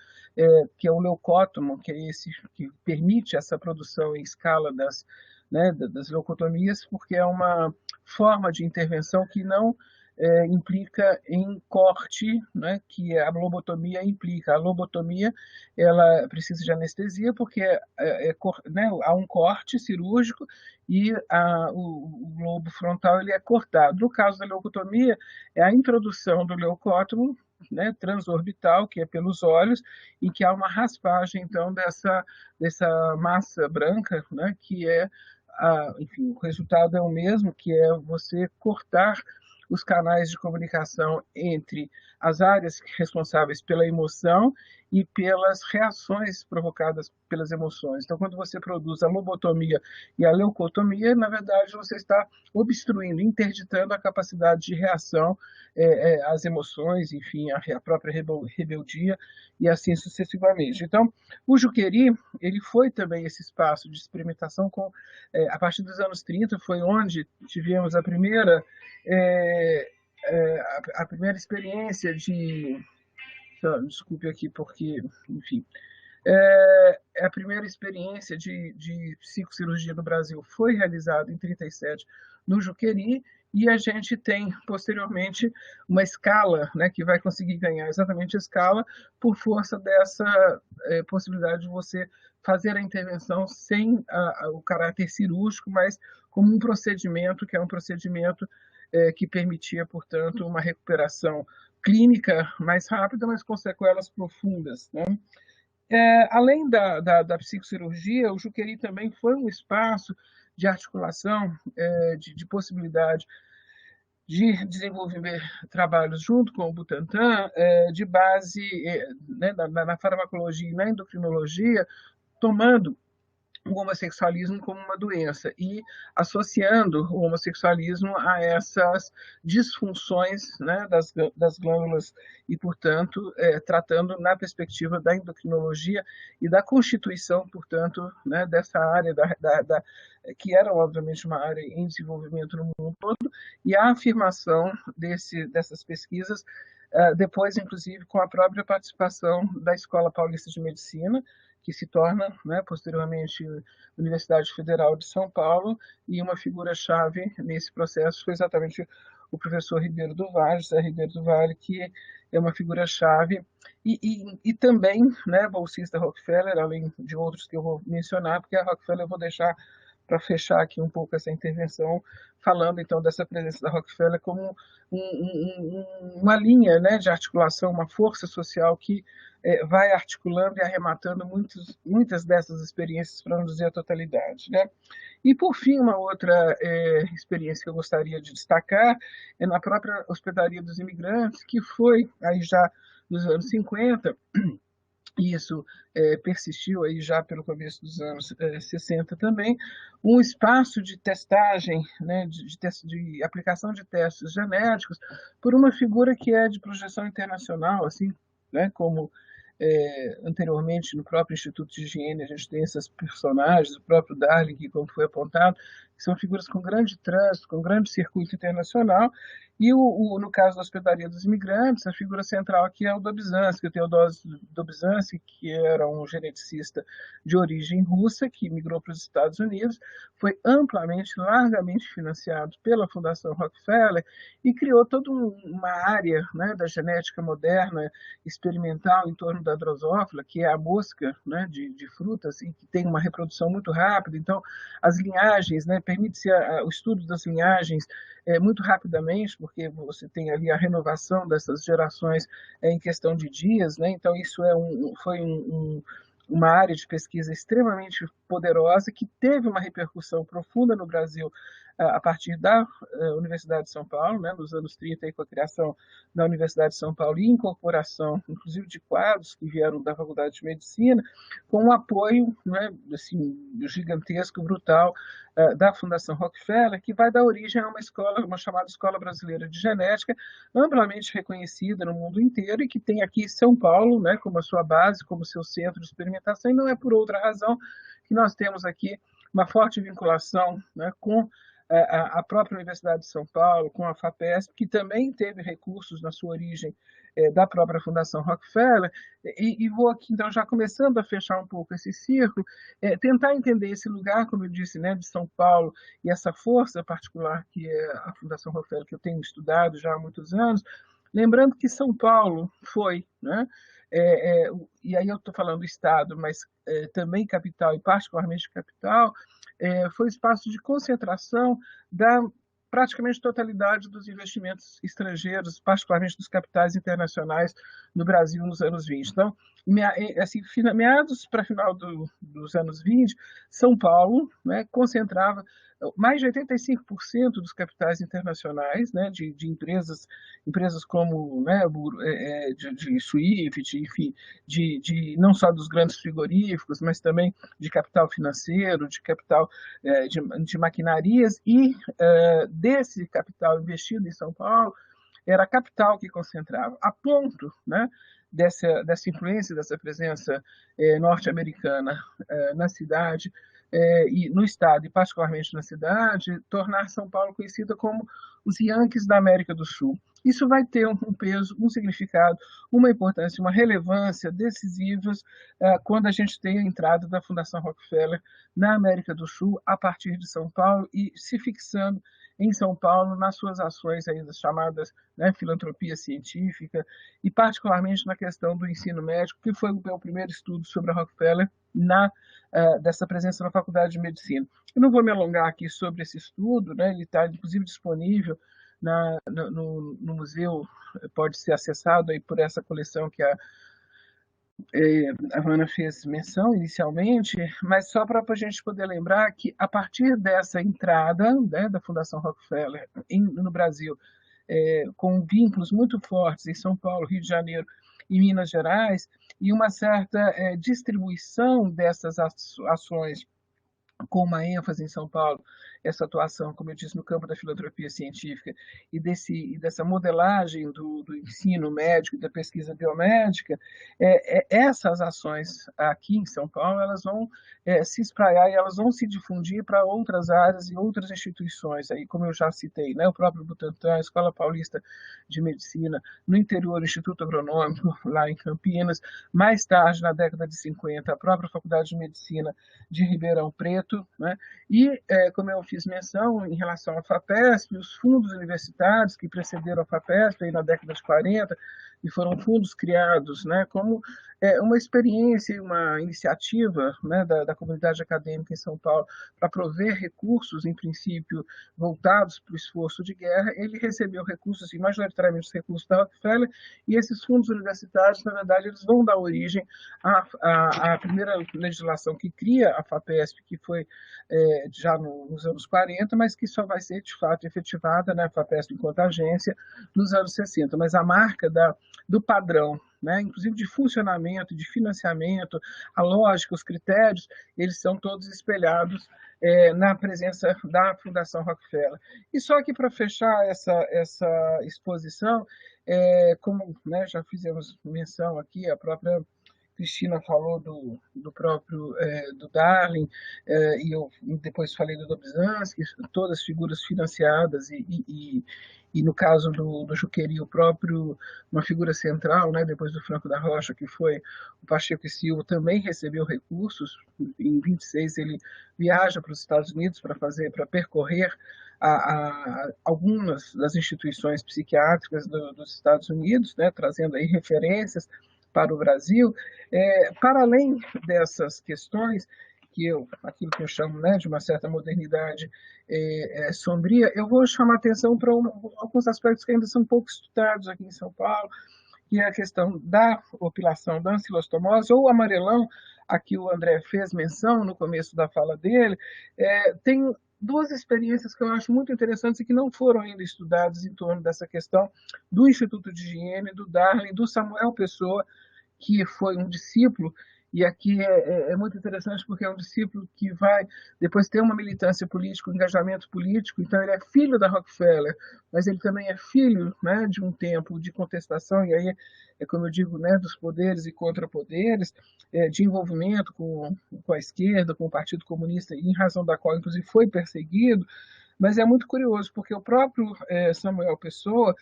que é o leucótomo, que é esse que permite essa produção em escala das leucotomias, porque é uma forma de intervenção que não implica em corte, né, que a lobotomia implica. A lobotomia, ela precisa de anestesia porque né, há um corte cirúrgico e o lobo frontal ele é cortado. No caso da leucotomia, é a introdução do leucótomo, né, transorbital, que é pelos olhos, em que há uma raspagem, então, dessa massa branca, né, que enfim, o resultado é o mesmo, que é você cortar os canais de comunicação entre as áreas responsáveis pela emoção e pelas reações provocadas pelas emoções. Então, quando você produz a lobotomia e a leucotomia, na verdade, você está obstruindo, interditando a capacidade de reação às emoções, enfim, a própria rebeldia e assim sucessivamente. Então, o Juqueri, ele foi também esse espaço de experimentação a partir dos anos 30, foi onde tivemos a primeira experiência desculpe aqui porque, enfim, a primeira experiência de psicocirurgia no Brasil foi realizada em 37 no Juqueri, e a gente tem, posteriormente, uma escala, né, que vai conseguir ganhar exatamente a escala por força dessa possibilidade de você fazer a intervenção sem o caráter cirúrgico, mas como um procedimento, que é um procedimento que permitia, portanto, uma recuperação clínica mais rápida, mas com sequelas profundas, né? Além da psicocirurgia, o Juqueri também foi um espaço de articulação, de possibilidade de desenvolver trabalhos junto com o Butantan, de base né, na farmacologia e na endocrinologia, tomando o homossexualismo como uma doença e associando o homossexualismo a essas disfunções, né, das glândulas e, portanto, tratando na perspectiva da endocrinologia e da constituição, portanto, né, dessa área que era, obviamente, uma área em desenvolvimento no mundo todo, e a afirmação dessas pesquisas, depois, inclusive, com a própria participação da Escola Paulista de Medicina, que se torna, né, posteriormente, Universidade Federal de São Paulo, e uma figura-chave nesse processo foi exatamente o professor Ribeiro do Vale, José Ribeiro do Vale, que é uma figura-chave, e também, né, bolsista Rockefeller, além de outros que eu vou mencionar, porque a Rockefeller eu vou deixar para fechar aqui um pouco essa intervenção, falando então dessa presença da Rockefeller como uma linha, né, de articulação, uma força social que vai articulando e arrematando muitas dessas experiências, para não dizer a totalidade, né? E, por fim, uma outra experiência que eu gostaria de destacar é na própria Hospedaria dos Imigrantes, que foi, aí já nos anos 50, e isso persistiu aí já pelo começo dos anos 60 também, um espaço de testagem, né, de aplicação de testes genéticos por uma figura que é de projeção internacional, assim, né, como anteriormente no próprio Instituto de Higiene a gente tem esses personagens, o próprio Darling, que como foi apontado, que são figuras com grande trânsito, com grande circuito internacional, e no caso da Hospedaria dos Imigrantes, a figura central aqui é o Dobzhansky, o Teodosio Dobzhansky, que era um geneticista de origem russa, que migrou para os Estados Unidos, foi amplamente, largamente financiado pela Fundação Rockefeller e criou toda uma área, né, da genética moderna, experimental, em torno da Drosophila, que é a mosca, né, de frutas, e que tem uma reprodução muito rápida. Então, as linhagens, né, permite-se o estudo das linhagens muito rapidamente, porque você tem ali a renovação dessas gerações em questão de dias, né? Então isso foi uma área de pesquisa extremamente poderosa que teve uma repercussão profunda no Brasil a partir da Universidade de São Paulo, né, nos anos 30, aí, com a criação da Universidade de São Paulo e incorporação, inclusive, de quadros que vieram da Faculdade de Medicina, com um apoio, né, assim, gigantesco, brutal, da Fundação Rockefeller, que vai dar origem a uma escola, uma chamada Escola Brasileira de Genética, amplamente reconhecida no mundo inteiro e que tem aqui em São Paulo, né, como a sua base, como seu centro de experimentação, e não é por outra razão que nós temos aqui uma forte vinculação, né, com a própria Universidade de São Paulo, com a FAPESP, que também teve recursos na sua origem da própria Fundação Rockefeller, e vou aqui, então, já começando a fechar um pouco esse círculo, tentar entender esse lugar, como eu disse, né, de São Paulo, e essa força particular que é a Fundação Rockefeller, que eu tenho estudado já há muitos anos, lembrando que São Paulo foi, né, e aí eu estou falando do Estado, mas também capital, e particularmente capital, foi o espaço de concentração da praticamente totalidade dos investimentos estrangeiros, particularmente dos capitais internacionais no Brasil nos anos 20. Então, assim, meados para final dos anos 20, São Paulo, né, concentrava mais de 85% dos capitais internacionais, né, de empresas como, né, de Swift, enfim, não só dos grandes frigoríficos, mas também de capital financeiro, de capital de maquinarias, e desse capital investido em São Paulo, era a capital que concentrava, a ponto, né, dessa influência, dessa presença norte-americana na cidade, e no estado, e particularmente na cidade, tornar São Paulo conhecida como os Yankees da América do Sul. Isso vai ter um peso, um significado, uma importância, uma relevância decisivas quando a gente tem a entrada da Fundação Rockefeller na América do Sul, a partir de São Paulo, e se fixando em São Paulo nas suas ações aí, das chamadas, né, filantropia científica, e particularmente na questão do ensino médico, que foi o meu primeiro estudo sobre a Rockefeller dessa presença na Faculdade de Medicina. Eu não vou me alongar aqui sobre esse estudo, né, ele está inclusive disponível no museu, pode ser acessado aí por essa coleção que a Ana fez menção inicialmente, mas só para a gente poder lembrar que, a partir dessa entrada, né, da Fundação Rockefeller no Brasil, com vínculos muito fortes em São Paulo, Rio de Janeiro e Minas Gerais, e uma certa distribuição dessas ações com uma ênfase em São Paulo, essa atuação, como eu disse, no campo da filantropia científica e dessa modelagem do ensino médico e da pesquisa biomédica, essas ações aqui em São Paulo, elas vão se espraiar e elas vão se difundir para outras áreas e outras instituições, aí, como eu já citei, né, o próprio Butantan, a Escola Paulista de Medicina, no interior, o Instituto Agronômico, lá em Campinas, mais tarde, na década de 50, a própria Faculdade de Medicina de Ribeirão Preto, né? E, como eu fiz menção em relação à FAPESP, os fundos universitários que precederam a FAPESP aí na década de 40, e foram fundos criados, né, como uma experiência, uma iniciativa, né, da comunidade acadêmica em São Paulo para prover recursos, em princípio, voltados para o esforço de guerra. Ele recebeu recursos, e majoritariamente os recursos da Rockefeller, e esses fundos universitários, na verdade, eles vão dar origem à primeira legislação que cria a FAPESP, que foi já nos anos 40, mas que só vai ser, de fato, efetivada, né, a FAPESP enquanto agência, nos anos 60. Mas a marca do padrão, né, inclusive de funcionamento, de financiamento, a lógica, os critérios, eles são todos espelhados na presença da Fundação Rockefeller. E só que para fechar essa exposição, como, né, já fizemos menção aqui, a própria Cristina falou do próprio do Darling, e eu depois falei do Dobzhansky, todas figuras financiadas, e no caso do Juqueri, o próprio, uma figura central, né, depois do Franco da Rocha, que foi o Pacheco e Silva, também recebeu recursos. Em 26 ele viaja para os Estados Unidos para percorrer algumas das instituições psiquiátricas dos Estados Unidos, né, trazendo aí referências para o Brasil. Para além dessas questões, aquilo que eu chamo, né, de uma certa modernidade sombria, eu vou chamar atenção para alguns aspectos que ainda são pouco estudados aqui em São Paulo, que é a questão da opilação, da ancilostomose, ou amarelão, a que o André fez menção no começo da fala dele. Tem duas experiências que eu acho muito interessantes e que não foram ainda estudadas em torno dessa questão do Instituto de Higiene, do Darling, do Samuel Pessoa, que foi um discípulo, e aqui é muito interessante porque é um discípulo que vai depois ter uma militância política, um engajamento político. Então ele é filho da Rockefeller, mas ele também é filho, né, de um tempo de contestação, e aí como eu digo, né, dos poderes e contrapoderes, de envolvimento com a esquerda, com o Partido Comunista, em razão da qual inclusive foi perseguido. Mas é muito curioso porque o próprio Samuel Pessoa,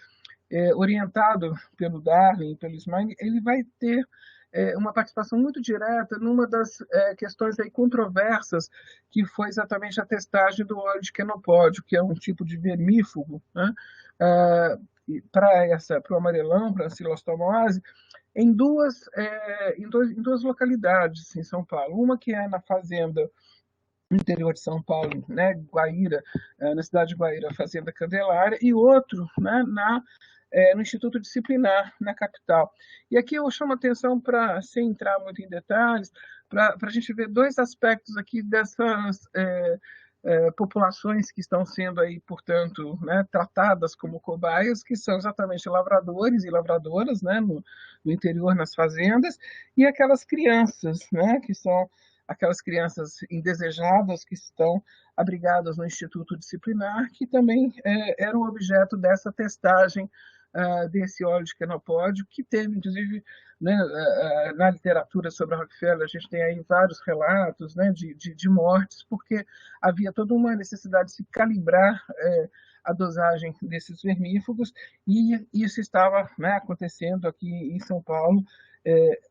orientado pelo Darling e pelo Smain, ele vai ter uma participação muito direta numa das questões aí controversas, que foi exatamente a testagem do óleo de quenopódio, que é um tipo de vermífugo, né, para o amarelão, para a ancilostomose, em duas localidades em São Paulo. Uma que é na fazenda no interior de São Paulo, né, Guaíra, na cidade de Guaíra, a Fazenda Candelária, e outro, né, no Instituto Disciplinar, na capital. E aqui eu chamo a atenção, sem entrar muito em detalhes, para a gente ver dois aspectos aqui dessas populações que estão sendo aí, portanto, né, tratadas como cobaias, que são exatamente lavradores e lavradoras, né, no interior, nas fazendas, e aquelas crianças, né, que são aquelas crianças indesejadas que estão abrigadas no Instituto Disciplinar, que também eram objeto dessa testagem desse óleo de quenopódio, que teve, inclusive, né, na literatura sobre a Rockefeller, a gente tem aí vários relatos, né, de mortes, porque havia toda uma necessidade de se calibrar a dosagem desses vermífugos, e isso estava, né, acontecendo aqui em São Paulo,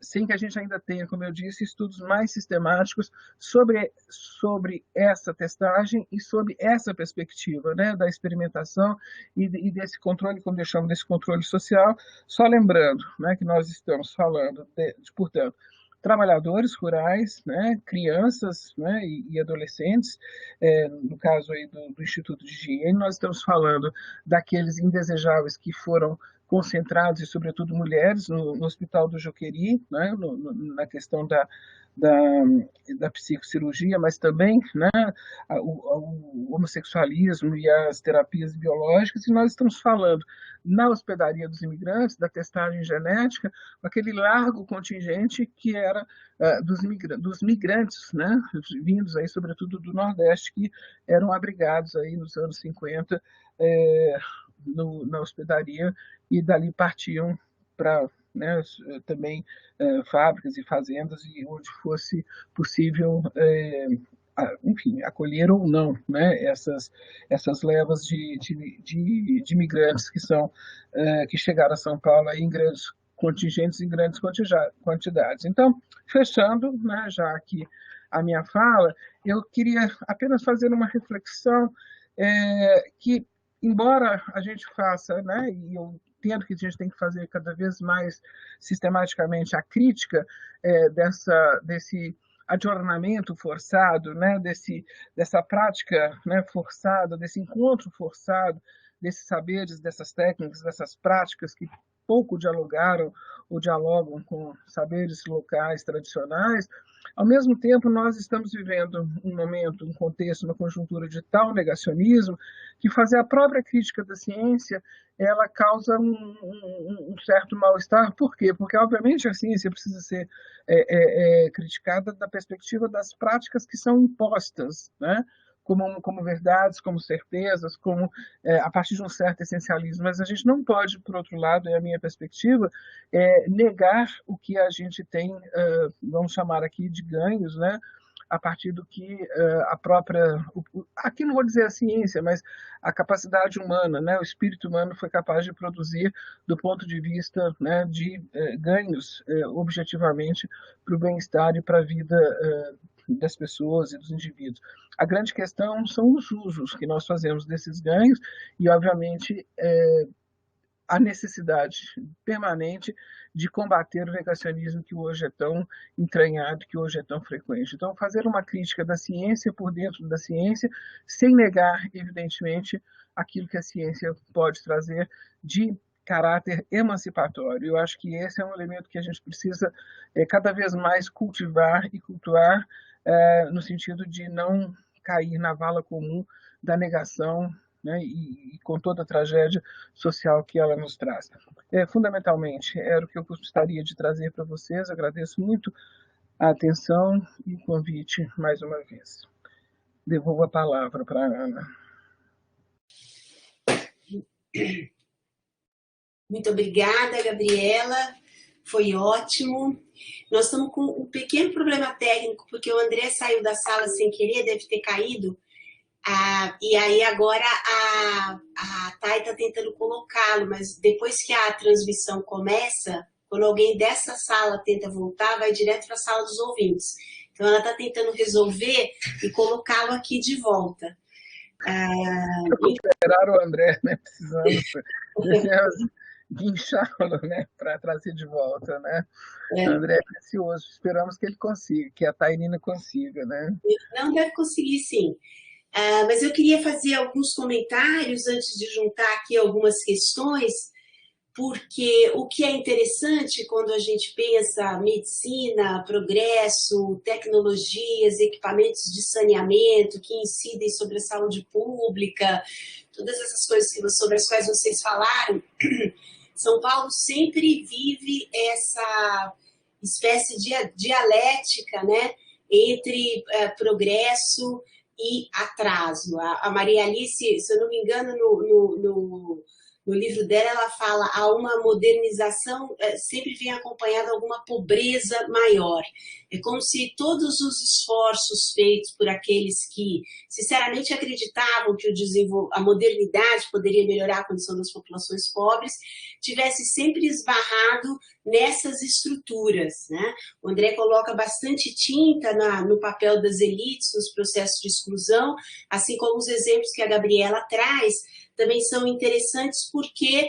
sem que a gente ainda tenha, como eu disse, estudos mais sistemáticos sobre essa testagem e sobre essa perspectiva, né, da experimentação e desse controle, como eu chamo, desse controle social. Só lembrando, né, que nós estamos falando, portanto, trabalhadores rurais, né, crianças, né, e adolescentes, no caso aí do Instituto de Higiene, nós estamos falando daqueles indesejáveis que foram concentrados, e sobretudo mulheres, no Hospital do Juqueri, né, na questão da psicocirurgia, mas também, né, o homossexualismo e as terapias biológicas. E nós estamos falando na hospedaria dos imigrantes, da testagem genética, aquele largo contingente que era dos migrantes, né, vindos aí sobretudo do Nordeste, que eram abrigados aí nos anos 50 na hospedaria, e dali partiam para, né, também fábricas e fazendas, e onde fosse possível, enfim, acolher ou não, né, essas levas de imigrantes que chegaram a São Paulo aí em grandes contingentes, em grandes quantidades. Então, fechando, né, já aqui a minha fala, eu queria apenas fazer uma reflexão que, embora a gente faça, né, e eu entendo que a gente tem que fazer cada vez mais sistematicamente a crítica desse adornamento forçado, né, dessa prática, né, forçada, desse encontro forçado, desses saberes, dessas técnicas, dessas práticas que pouco dialogaram ou dialogam com saberes locais tradicionais. Ao mesmo tempo, nós estamos vivendo um momento, um contexto, uma conjuntura de tal negacionismo que fazer a própria crítica da ciência ela causa um certo mal-estar. Por quê? Porque, obviamente, a ciência precisa ser criticada da perspectiva das práticas que são impostas, né? Como verdades, como certezas, como a partir de um certo essencialismo. Mas a gente não pode, por outro lado, é a minha perspectiva, negar o que a gente tem, vamos chamar aqui de ganhos, né? A partir do que a própria, aqui não vou dizer a ciência, mas a capacidade humana, né? O espírito humano foi capaz de produzir do ponto de vista, né, de ganhos objetivamente para o bem-estar e para a vida das pessoas e dos indivíduos. A grande questão são os usos que nós fazemos desses ganhos e, obviamente, a necessidade permanente de combater o negacionismo que hoje é tão entranhado, que hoje é tão frequente. Então, fazer uma crítica da ciência por dentro da ciência, sem negar, evidentemente, aquilo que a ciência pode trazer de caráter emancipatório. Eu acho que esse é um elemento que a gente precisa cada vez mais cultivar e cultuar, no sentido de não cair na vala comum da negação, né, e com toda a tragédia social que ela nos traz. Fundamentalmente, era o que eu gostaria de trazer para vocês. Agradeço muito a atenção e o convite mais uma vez. Devolvo a palavra para a Ana.
Muito obrigada, Gabriela. Foi ótimo. Nós estamos com um pequeno problema técnico, porque o André saiu da sala sem querer, deve ter caído. E aí agora a Thay está tentando colocá-lo, mas depois que a transmissão começa, quando alguém dessa sala tenta voltar, vai direto para a sala dos ouvintes. Então ela está tentando resolver e colocá-lo aqui de volta.
Esperar o André, né? Precisamos guinchá-lo, né? Para trazer de volta, né? André é precioso. Esperamos que ele consiga, que a Tainina consiga, né?
Não, deve conseguir, sim. Mas eu queria fazer alguns comentários antes de juntar aqui algumas questões, porque o que é interessante quando a gente pensa medicina, progresso, tecnologias, equipamentos de saneamento que incidem sobre a saúde pública, todas essas coisas sobre as quais vocês falaram, São Paulo sempre vive essa espécie de dialética, né, entre progresso e atraso. A Maria Alice, se eu não me engano, no livro dela, ela fala a uma modernização sempre vem acompanhada de alguma pobreza maior. É como se todos os esforços feitos por aqueles que sinceramente acreditavam que a modernidade poderia melhorar a condição das populações pobres tivesse sempre esbarrado nessas estruturas, né? O André coloca bastante tinta no papel das elites, nos processos de exclusão, assim como os exemplos que a Gabriela traz também são interessantes porque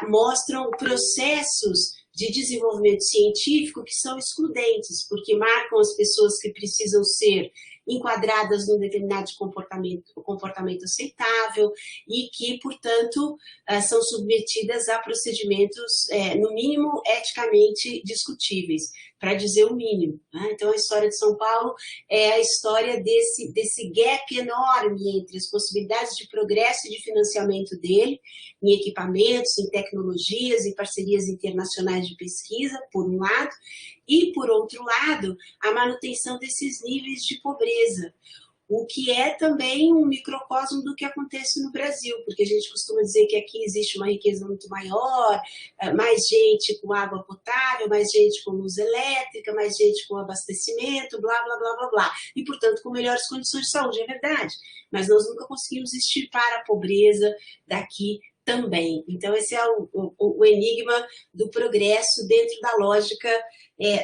mostram processos de desenvolvimento científico que são excludentes, porque marcam as pessoas que precisam ser enquadradas num determinado comportamento aceitável e que, portanto, são submetidas a procedimentos, no mínimo, eticamente discutíveis, para dizer o mínimo, né? Então, a história de São Paulo é a história desse gap enorme entre as possibilidades de progresso e de financiamento dele, em equipamentos, em tecnologias, em parcerias internacionais de pesquisa, por um lado, e, por outro lado, a manutenção desses níveis de pobreza, o que é também um microcosmo do que acontece no Brasil, porque a gente costuma dizer que aqui existe uma riqueza muito maior, mais gente com água potável, mais gente com luz elétrica, mais gente com abastecimento, blá, blá, blá, blá, blá, e, portanto, com melhores condições de saúde, é verdade, mas nós nunca conseguimos extirpar a pobreza daqui também. Então, esse é o enigma do progresso dentro da lógica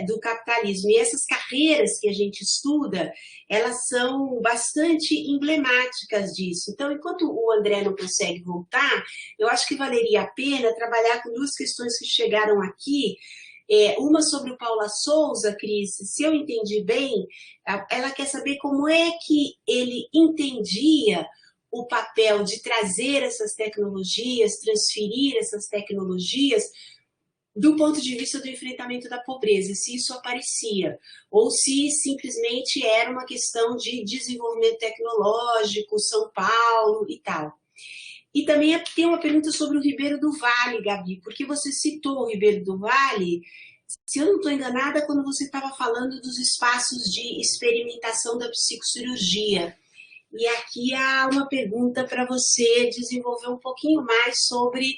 do capitalismo. E essas carreiras que a gente estuda, elas são bastante emblemáticas disso. Então, enquanto o André não consegue voltar, eu acho que valeria a pena trabalhar com duas questões que chegaram aqui. Uma sobre o Paula Souza, Cris, se eu entendi bem, ela quer saber como é que ele entendia o papel de trazer essas tecnologias, transferir essas tecnologias do ponto de vista do enfrentamento da pobreza, se isso aparecia, ou se simplesmente era uma questão de desenvolvimento tecnológico, São Paulo e tal. E também tem uma pergunta sobre o Ribeiro do Vale, Gabi, porque você citou o Ribeiro do Vale, se eu não estou enganada, quando você estava falando dos espaços de experimentação da psicocirurgia. E aqui há uma pergunta para você desenvolver um pouquinho mais sobre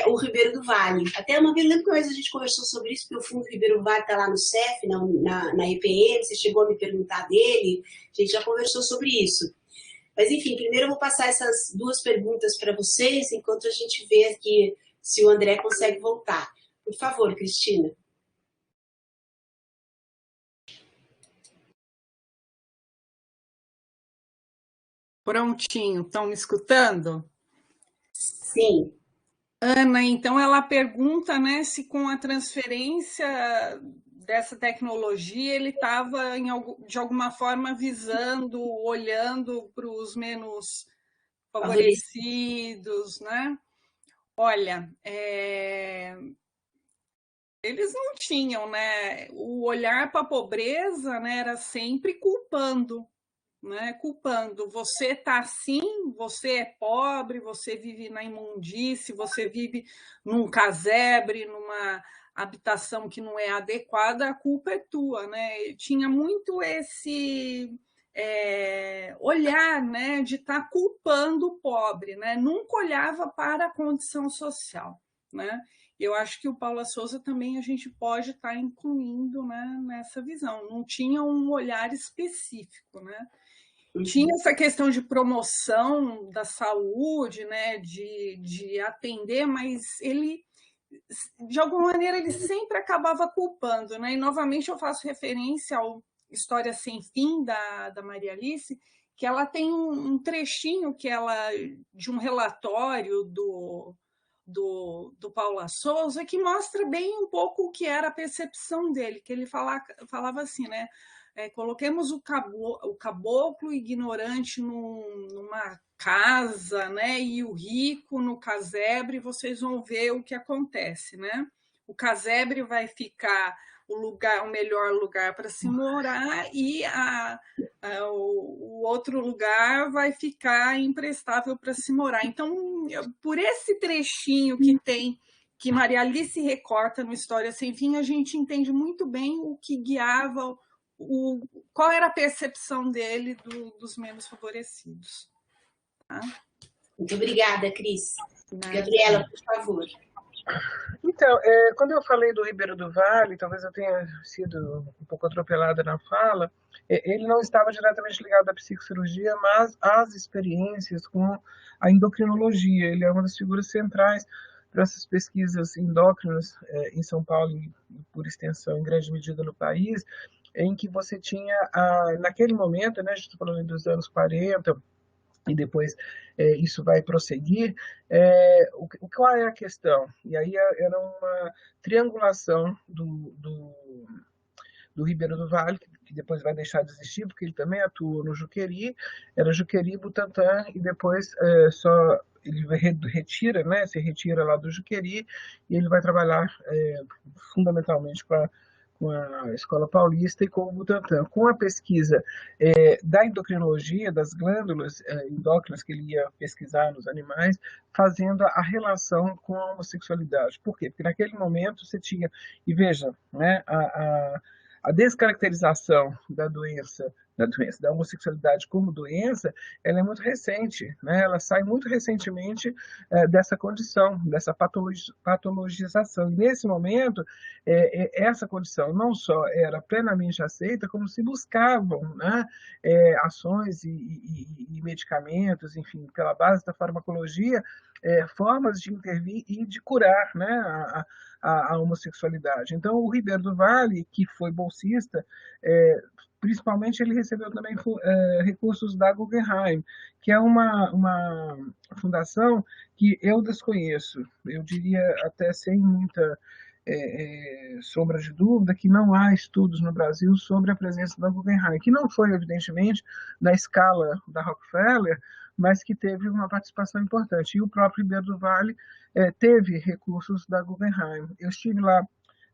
o Ribeiro do Vale. Até uma vez, lembro que a gente conversou sobre isso, porque o Fundo Ribeiro do Vale está lá no CEF, na EPM, você chegou a me perguntar dele, a gente já conversou sobre isso. Mas, enfim, primeiro eu vou passar essas duas perguntas para vocês, enquanto a gente vê aqui se o André consegue voltar. Por favor, Cristina.
Prontinho, estão me escutando?
Sim.
Ana, então ela pergunta, né, se com a transferência dessa tecnologia ele estava de alguma forma visando, olhando para os menos favorecidos, né? Olha, eles não tinham, né? O olhar para a pobreza, né, era sempre culpando. Né, culpando, você está assim, você é pobre, você vive na imundície, você vive num casebre, numa habitação que não é adequada, a culpa é tua, né? Tinha muito esse olhar, né, de estar culpando o pobre, né? Nunca olhava para a condição social, né? Eu acho que o Paula Souza também a gente pode estar incluindo, né, nessa visão. Não tinha um olhar específico, né? Tinha essa questão de promoção da saúde, né, de atender, mas ele, de alguma maneira, ele sempre acabava culpando, né? E, novamente, eu faço referência ao História Sem Fim, da Maria Alice, que ela tem um trechinho de um relatório do Paula Souza, que mostra bem um pouco o que era a percepção dele, que ele falava assim, né? Coloquemos o caboclo ignorante numa casa, né, e o rico no casebre, vocês vão ver o que acontece, né? O casebre vai ficar o melhor lugar para se morar e o outro lugar vai ficar imprestável para se morar. Então, por esse trechinho que Maria Alice recorta no História Sem Fim, a gente entende muito bem o que guiava qual era a percepção dele dos menos favorecidos. Tá?
Muito obrigada, Cris. Gabriela, por favor.
Então, quando eu falei do Ribeiro do Vale, talvez eu tenha sido um pouco atropelada na fala, ele não estava diretamente ligado à psicocirurgia, mas às experiências com a endocrinologia. Ele é uma das figuras centrais para essas pesquisas endócrinas em São Paulo e, por extensão, em grande medida no país, em que você tinha, naquele momento, né, a gente está falando dos anos 40, e depois isso vai prosseguir, qual é a questão? E aí era uma triangulação do Ribeiro do Vale, que depois vai deixar de existir, porque ele também atuou no Juqueri, era Juqueri, Butantã, e depois ele retira, né, se retira lá do Juqueri, e ele vai trabalhar fundamentalmente com a Escola Paulista e com o Butantan, com a pesquisa da endocrinologia, das glândulas endócrinas que ele ia pesquisar nos animais, fazendo a relação com a homossexualidade. Por quê? Porque naquele momento você tinha, e veja, né, a descaracterização da da homossexualidade como doença, ela é muito recente, né? Ela sai muito recentemente dessa condição, dessa patologização. E nesse momento, essa condição não só era plenamente aceita, como se buscavam, né, ações e medicamentos, enfim, pela base da farmacologia, formas de intervir e de curar, né, a homossexualidade. Então, o Ribeiro do Vale, que foi bolsista, principalmente ele recebeu também recursos da Guggenheim, que é uma fundação que eu desconheço, eu diria até sem muita sombra de dúvida, que não há estudos no Brasil sobre a presença da Guggenheim, que não foi, evidentemente, na escala da Rockefeller, mas que teve uma participação importante. E o próprio Ribeiro do Vale teve recursos da Guggenheim. Eu estive lá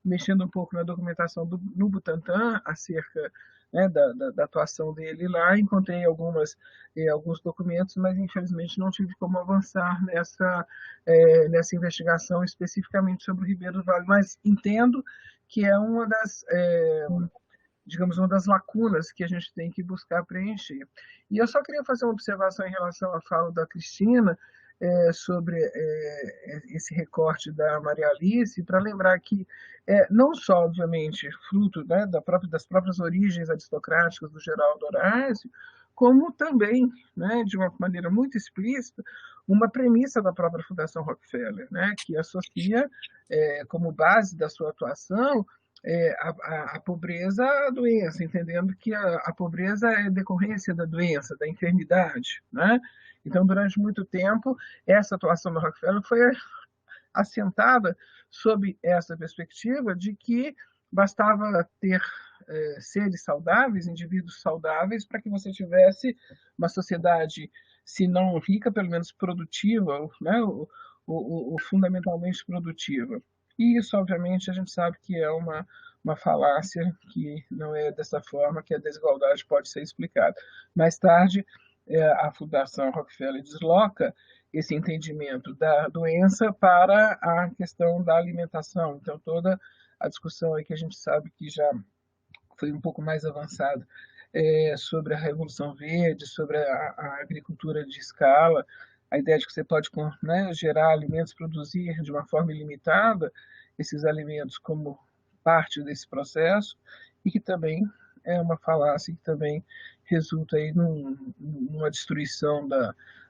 mexendo um pouco na documentação no Butantan, acerca, né, da atuação dele lá, encontrei alguns documentos, mas infelizmente não tive como avançar nessa investigação especificamente sobre o Ribeiro do Vale, mas entendo que é uma das lacunas que a gente tem que buscar preencher. E eu só queria fazer uma observação em relação à fala da Cristina, sobre esse recorte da Maria Alice, para lembrar que não só, obviamente, fruto, né, das próprias origens aristocráticas do Geraldo Horácio, como também, né, de uma maneira muito explícita, uma premissa da própria Fundação Rockefeller, né, que associa como base da sua atuação a pobreza à doença, entendendo que a pobreza é decorrência da doença, da enfermidade, né? Então, durante muito tempo, essa atuação da Rockefeller foi assentada sob essa perspectiva de que bastava ter seres saudáveis, indivíduos saudáveis, para que você tivesse uma sociedade, se não rica, pelo menos produtiva, né? o fundamentalmente produtiva. E isso, obviamente, a gente sabe que é uma falácia, que não é dessa forma que a desigualdade pode ser explicada. Mais tarde, a Fundação Rockefeller desloca esse entendimento da doença para a questão da alimentação. Então, toda a discussão aí que a gente sabe que já foi um pouco mais avançada sobre a Revolução Verde, sobre a agricultura de escala, a ideia de que você pode, né, gerar alimentos, produzir de uma forma ilimitada esses alimentos como parte desse processo, e que também é uma falácia, que também resulta aí numa destruição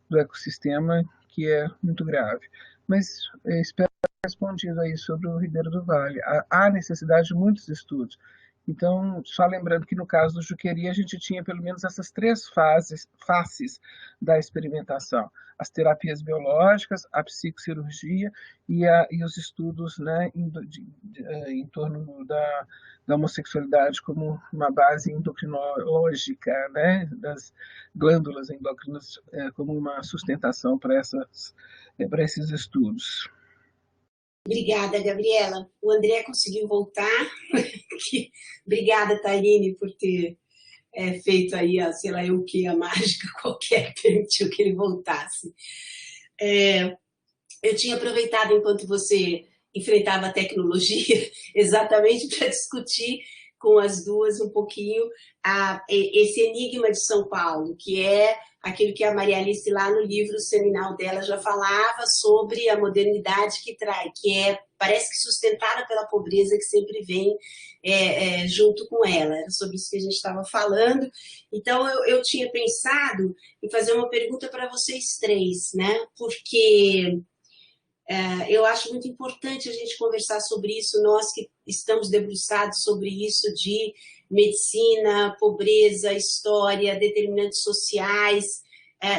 do ecossistema que é muito grave. Mas espero ter respondido aí sobre o Ribeiro do Vale. Há necessidade de muitos estudos. Então, só lembrando que no caso do Juqueri, a gente tinha pelo menos essas 3 faces da experimentação: as terapias biológicas, a psicocirurgia e os estudos, né, em torno da homossexualidade como uma base endocrinológica, né, das glândulas endócrinas, como uma sustentação para esses estudos.
Obrigada, Gabriela. O André conseguiu voltar. Obrigada, Tairine, por ter feito aí, sei lá eu o que, a mágica qualquer, permitiu que ele voltasse. Eu tinha aproveitado enquanto você enfrentava a tecnologia, exatamente para discutir com as duas um pouquinho esse enigma de São Paulo, que é aquilo que a Maria Alice lá no livro seminal dela já falava sobre a modernidade que parece que sustentada pela pobreza que sempre vem junto com ela. Era sobre isso que a gente estava falando. Então, eu tinha pensado em fazer uma pergunta para vocês 3, né? Porque eu acho muito importante a gente conversar sobre isso, nós que estamos debruçados sobre isso de medicina, pobreza, história, determinantes sociais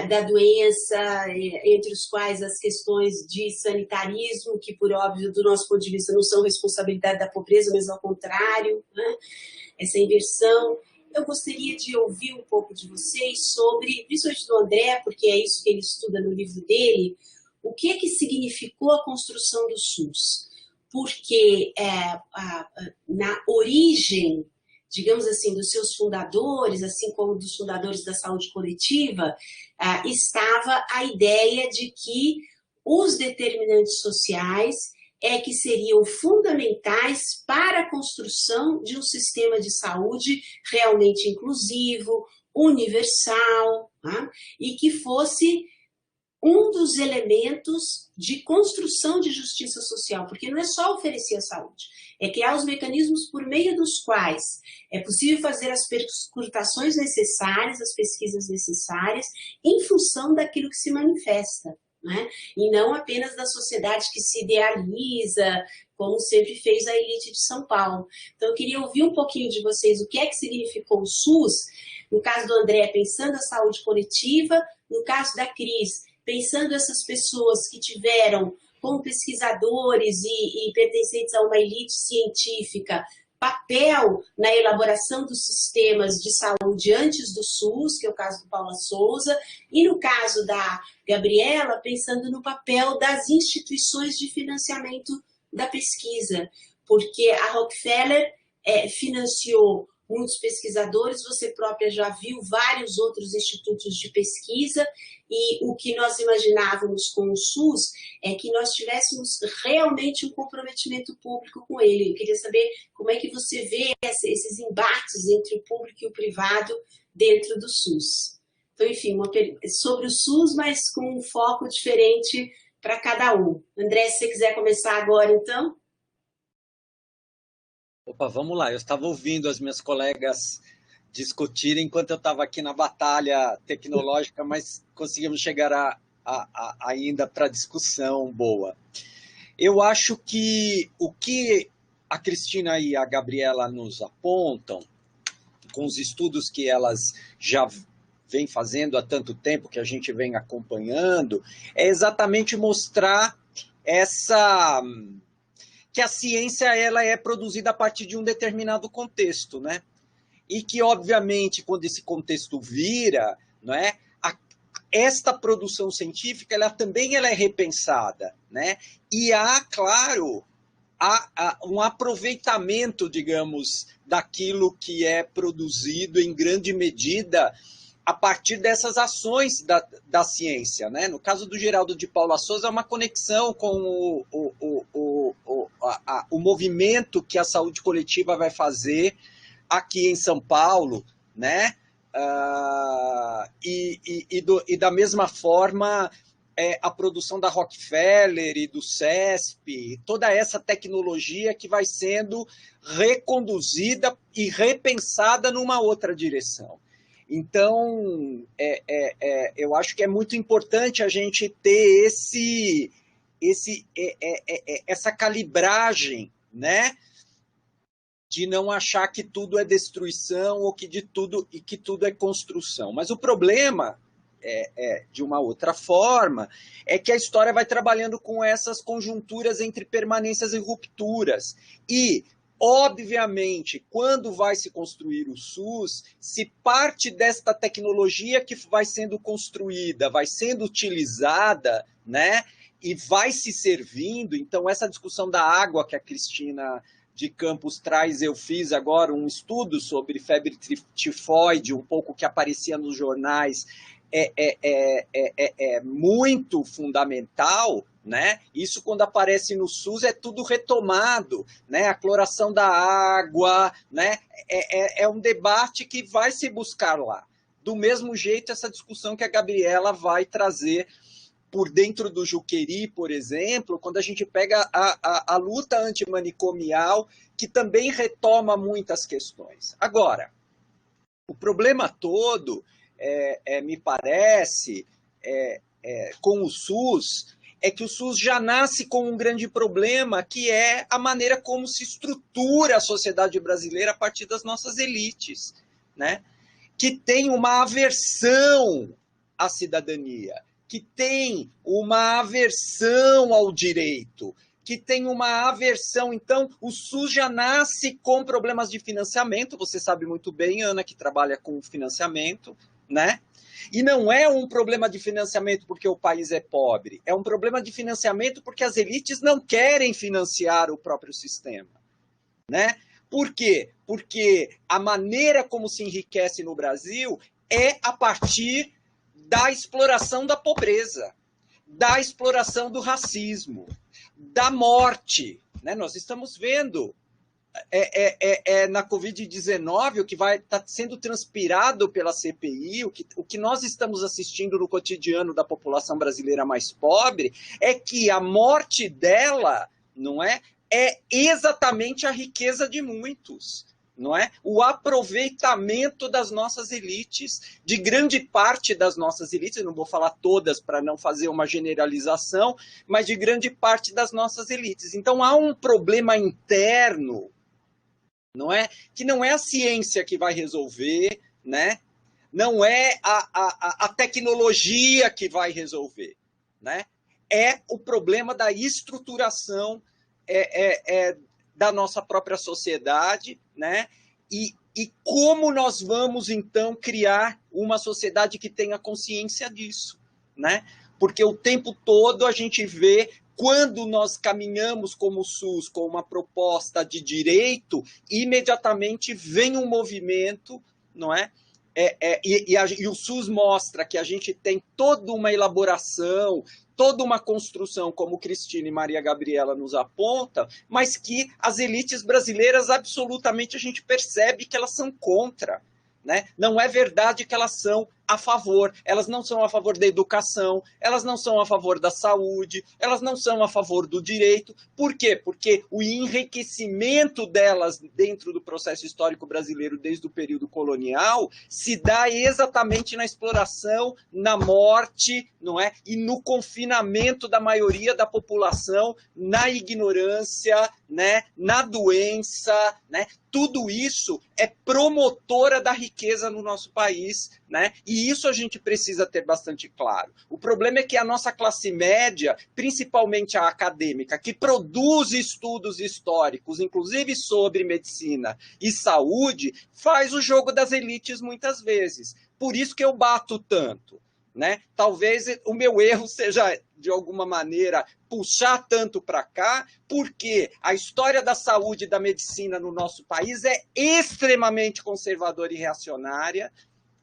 da doença, entre os quais as questões de sanitarismo, que por óbvio do nosso ponto de vista não são responsabilidade da pobreza, mas ao contrário, né? Essa inversão. Eu gostaria de ouvir um pouco de vocês sobre, principalmente do André, porque é isso que ele estuda no livro dele, o que significou a construção do SUS? Porque na origem, digamos assim, dos seus fundadores, assim como dos fundadores da saúde coletiva, estava a ideia de que os determinantes sociais que seriam fundamentais para a construção de um sistema de saúde realmente inclusivo, universal, tá? E que fosse um dos elementos de construção de justiça social, porque não é só oferecer a saúde, é criar os mecanismos por meio dos quais é possível fazer as perscrutações necessárias, as pesquisas necessárias, em função daquilo que se manifesta, né? E não apenas da sociedade que se idealiza, como sempre fez a elite de São Paulo. Então, eu queria ouvir um pouquinho de vocês o que é que significou o SUS, no caso do André, pensando a saúde coletiva, no caso da Cris, pensando essas pessoas que tiveram, como pesquisadores e pertencentes a uma elite científica, papel na elaboração dos sistemas de saúde antes do SUS, que é o caso do Paula Souza, e no caso da Gabriela, pensando no papel das instituições de financiamento da pesquisa, porque a Rockefeller financiou muitos pesquisadores, você própria já viu vários outros institutos de pesquisa, e o que nós imaginávamos com o SUS é que nós tivéssemos realmente um comprometimento público com ele. Eu queria saber como é que você vê esses embates entre o público e o privado dentro do SUS. Então, enfim, sobre o SUS, mas com um foco diferente para cada um. André, se você quiser começar agora, então.
Opa, vamos lá. Eu estava ouvindo as minhas colegas discutirem enquanto eu estava aqui na batalha tecnológica, mas conseguimos chegar ainda para a discussão boa. Eu acho que o que a Cristina e a Gabriela nos apontam, com os estudos que elas já vêm fazendo há tanto tempo, que a gente vem acompanhando, é exatamente mostrar que a ciência ela é produzida a partir de um determinado contexto, né? E que, obviamente, quando esse contexto vira, não é? Esta produção científica ela também é repensada, né? E há, claro, um aproveitamento, digamos, daquilo que é produzido em grande medida a partir dessas ações da ciência, né? No caso do Geraldo de Paula Souza, é uma conexão com o movimento que a saúde coletiva vai fazer aqui em São Paulo, né? E da mesma forma, a produção da Rockefeller e do CESP, toda essa tecnologia que vai sendo reconduzida e repensada numa outra direção. Então, eu acho que é muito importante a gente ter essa calibragem, né? De não achar que tudo é destruição ou que tudo é construção. Mas o problema, de uma outra forma, é que a história vai trabalhando com essas conjunturas entre permanências e rupturas. E, obviamente, quando vai se construir o SUS, se parte desta tecnologia que vai sendo construída, vai sendo utilizada, né? E vai se servindo. Então, essa discussão da água que a Cristina de Campos traz, eu fiz agora um estudo sobre febre tifoide, um pouco que aparecia nos jornais, é muito fundamental, né? Isso quando aparece no SUS é tudo retomado, né? A cloração da água, né? É um debate que vai se buscar lá. Do mesmo jeito, essa discussão que a Gabriela vai trazer por dentro do Juqueri, por exemplo, quando a gente pega a luta antimanicomial, que também retoma muitas questões. Agora, o problema todo, me parece, com o SUS, é que o SUS já nasce com um grande problema, que é a maneira como se estrutura a sociedade brasileira a partir das nossas elites, né? Que tem uma aversão à cidadania, que tem uma aversão ao direito, que tem uma aversão. Então, o SUS já nasce com problemas de financiamento, você sabe muito bem, Ana, que trabalha com financiamento, né? E não é um problema de financiamento porque o país é pobre, é um problema de financiamento porque as elites não querem financiar o próprio sistema, né? Por quê? Porque a maneira como se enriquece no Brasil é a partir da exploração da pobreza, da exploração do racismo, da morte, né? Nós estamos vendo na Covid-19 o que vai estar sendo transpirado pela CPI, o que nós estamos assistindo no cotidiano da população brasileira mais pobre, é que a morte dela, não é exatamente a riqueza de muitos, não é? O aproveitamento das nossas elites, de grande parte das nossas elites, eu não vou falar todas para não fazer uma generalização, mas de grande parte das nossas elites. Então há um problema interno, não é? Que não é a ciência que vai resolver, né? Não é a tecnologia que vai resolver, né? É o problema da estruturação da nossa própria sociedade, né? E como nós vamos, então, criar uma sociedade que tenha consciência disso, né? Porque o tempo todo a gente vê, quando nós caminhamos como o SUS com uma proposta de direito, imediatamente vem um movimento, não é? E o SUS mostra que a gente tem toda uma elaboração, toda uma construção, como Cristina e Maria Gabriela nos apontam, mas que as elites brasileiras, absolutamente, a gente percebe que elas são contra, né? Não é verdade que elas são a favor, elas não são a favor da educação, elas não são a favor da saúde, elas não são a favor do direito. Por quê? Porque o enriquecimento delas dentro do processo histórico brasileiro desde o período colonial se dá exatamente na exploração, na morte, não é? E no confinamento da maioria da população, na ignorância, né? Na doença, né? Tudo isso é promotora da riqueza no nosso país, né? E isso a gente precisa ter bastante claro. O problema é que a nossa classe média, principalmente a acadêmica, que produz estudos históricos, inclusive sobre medicina e saúde, faz o jogo das elites muitas vezes. Por isso que eu bato tanto, né? Talvez o meu erro seja, de alguma maneira, puxar tanto para cá, porque a história da saúde e da medicina no nosso país é extremamente conservadora e reacionária,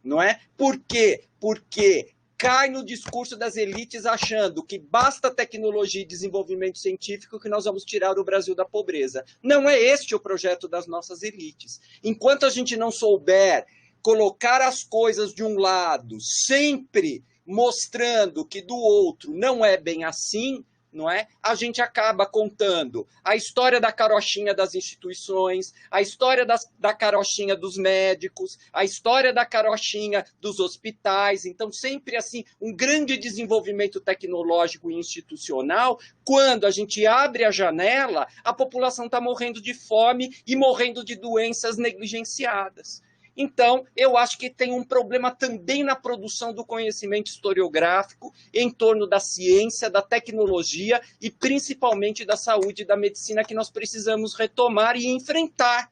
não é? Por quê? Porque cai no discurso das elites achando que basta tecnologia e desenvolvimento científico que nós vamos tirar o Brasil da pobreza. Não é este o projeto das nossas elites. Enquanto a gente não souber colocar as coisas de um lado, sempre mostrando que do outro não é bem assim, não é? A gente acaba contando a história da carochinha das instituições, a história da carochinha dos médicos, a história da carochinha dos hospitais. Então, sempre assim, um grande desenvolvimento tecnológico e institucional. Quando a gente abre a janela, a população está morrendo de fome e morrendo de doenças negligenciadas. Então, eu acho que tem um problema também na produção do conhecimento historiográfico em torno da ciência, da tecnologia e principalmente da saúde e da medicina que nós precisamos retomar e enfrentar,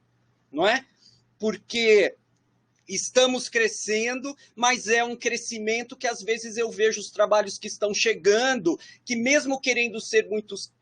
não é? Porque estamos crescendo, mas é um crescimento que às vezes eu vejo os trabalhos que estão chegando, que mesmo querendo ser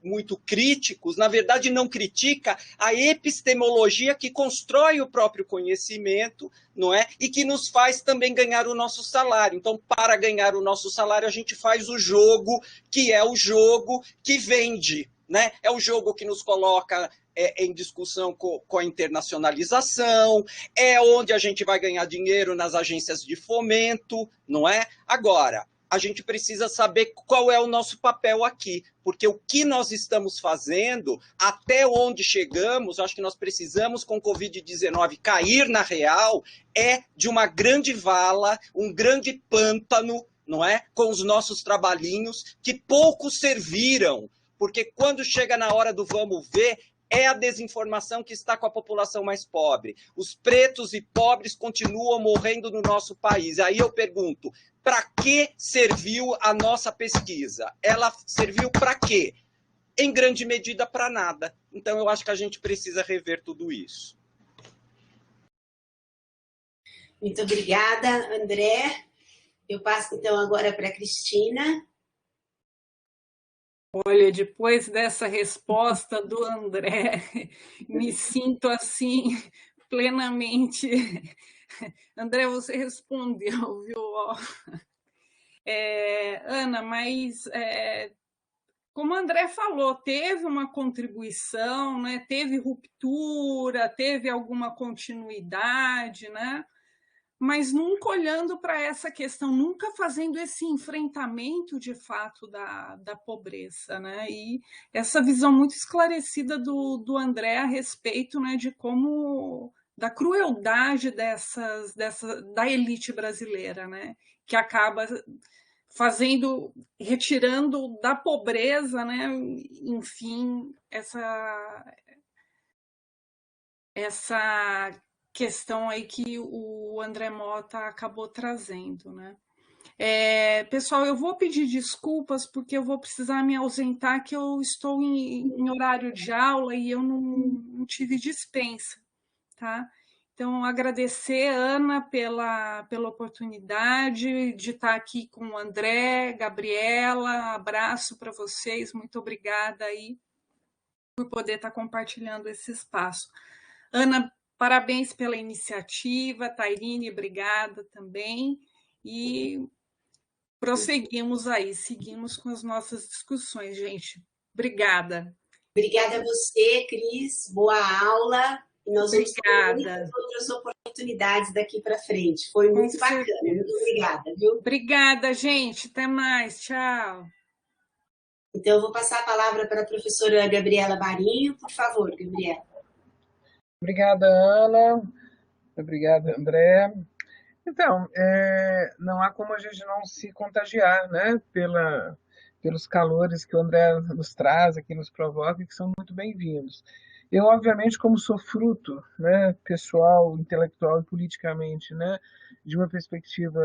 muito críticos, na verdade não critica a epistemologia que constrói o próprio conhecimento, não é? E que nos faz também ganhar o nosso salário. Então, para ganhar o nosso salário, a gente faz o jogo, que é o jogo que vende, né? É o jogo que nos coloca em discussão com a internacionalização, é onde a gente vai ganhar dinheiro nas agências de fomento, não é? Agora, a gente precisa saber qual é o nosso papel aqui, porque o que nós estamos fazendo, até onde chegamos, acho que nós precisamos, com Covid-19, cair na real, é de uma grande vala, um grande pântano, não é? Com os nossos trabalhinhos, que pouco serviram, porque quando chega na hora do vamos ver, é a desinformação que está com a população mais pobre. Os pretos e pobres continuam morrendo no nosso país. Aí eu pergunto, para que serviu a nossa pesquisa? Ela serviu para quê? Em grande medida, para nada. Então, eu acho que a gente precisa rever tudo isso.
Muito obrigada, André. Eu passo, então, agora para a Cristina.
Olha, depois dessa resposta do André, me sinto assim plenamente. André, você respondeu, viu? Ana, mas como o André falou, teve uma contribuição, né? Teve ruptura, teve alguma continuidade, né? Mas nunca olhando para essa questão, nunca fazendo esse enfrentamento de fato da pobreza, né? E essa visão muito esclarecida do André a respeito, né, de como da crueldade da elite brasileira, né? Que acaba retirando da pobreza, né? Enfim, essa questão aí que o André Mota acabou trazendo, né? Pessoal, eu vou pedir desculpas porque eu vou precisar me ausentar, que eu estou em horário de aula e eu não tive dispensa, tá? Então, agradecer, Ana, pela oportunidade de estar aqui com o André, Gabriela, abraço para vocês, muito obrigada aí por poder estar compartilhando esse espaço. Ana, parabéns pela iniciativa, Tairine, obrigada também, e prosseguimos aí, seguimos com as nossas discussões, gente. Obrigada.
Obrigada a você, Cris, boa aula. E nós vamos ter muitas
Obrigada.
outras oportunidades daqui para frente. Foi muito bacana. Muito obrigada, viu?
Obrigada, gente. Até mais. Tchau.
Então, eu vou passar a palavra para a professora Gabriela Marinho. Por favor, Gabriela.
Obrigada, Ana. Obrigada, André. Então, não há como a gente não se contagiar, né, pelos calores que o André nos traz, aqui nos provoca, que são muito bem-vindos. Eu, obviamente, como sou fruto, né, pessoal, intelectual e politicamente, né, de uma perspectiva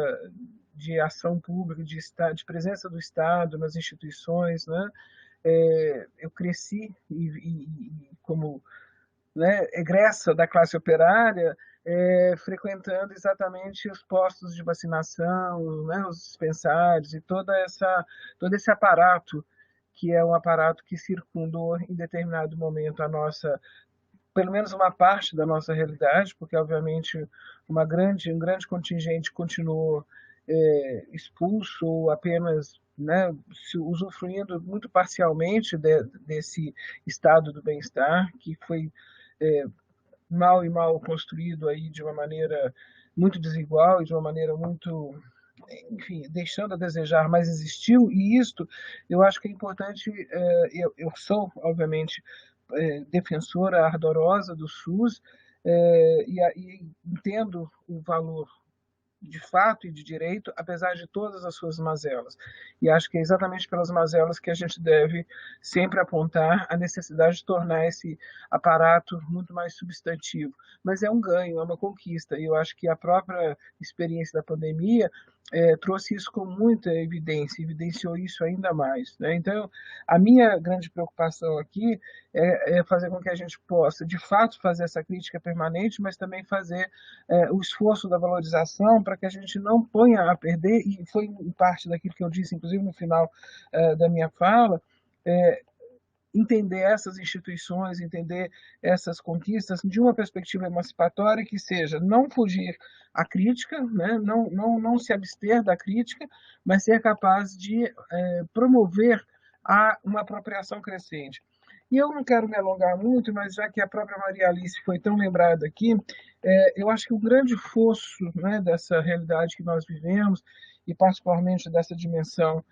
de ação pública, de presença do Estado nas instituições, né, eu cresci como, né, egressa da classe operária, frequentando exatamente os postos de vacinação, né, os dispensários e todo esse aparato, que é um aparato que circundou em determinado momento a nossa, pelo menos uma parte da nossa realidade, porque obviamente um grande contingente continuou expulso ou apenas, né, usufruindo muito parcialmente desse estado do bem-estar, que foi mal construído aí de uma maneira muito desigual e de uma maneira muito, enfim, deixando a desejar, mas existiu, e isto eu acho que é importante. Eu sou, obviamente, defensora ardorosa do SUS, e entendo o valor de fato e de direito, apesar de todas as suas mazelas. E acho que é exatamente pelas mazelas que a gente deve sempre apontar a necessidade de tornar esse aparato muito mais substantivo. Mas é um ganho, é uma conquista, e eu acho que a própria experiência da pandemia trouxe isso com muita evidência, evidenciou isso ainda mais, né? Então, a minha grande preocupação aqui é fazer com que a gente possa, de fato, fazer essa crítica permanente, mas também fazer o esforço da valorização para que a gente não ponha a perder, e foi em parte daquilo que eu disse, inclusive no final da minha fala, entender essas instituições, entender essas conquistas de uma perspectiva emancipatória que seja não fugir à crítica, né? Não se abster da crítica, mas ser capaz de promover uma apropriação crescente. E eu não quero me alongar muito, mas já que a própria Maria Alice foi tão lembrada aqui, eu acho que o grande fosso, né, dessa realidade que nós vivemos, e particularmente dessa dimensão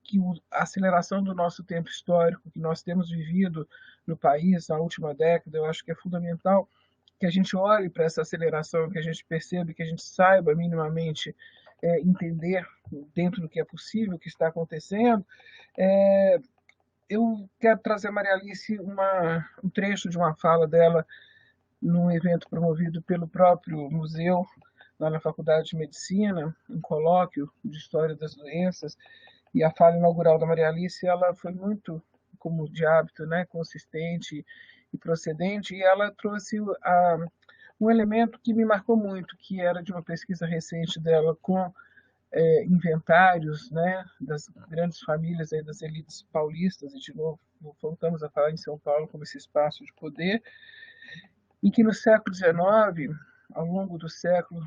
que a aceleração do nosso tempo histórico que nós temos vivido no país na última década, eu acho que é fundamental que a gente olhe para essa aceleração, que a gente perceba, que a gente saiba minimamente entender dentro do que é possível o que está acontecendo. Eu quero trazer a Maria Alice um trecho de uma fala dela num evento promovido pelo próprio museu, lá na Faculdade de Medicina, um colóquio de História das Doenças, e a fala inaugural da Maria Alice, ela foi muito, como de hábito, né, consistente e procedente, e ela trouxe um elemento que me marcou muito, que era de uma pesquisa recente dela com inventários, né, das grandes famílias aí, das elites paulistas, e de novo voltamos a falar em São Paulo como esse espaço de poder, e que no século XIX, ao longo do século,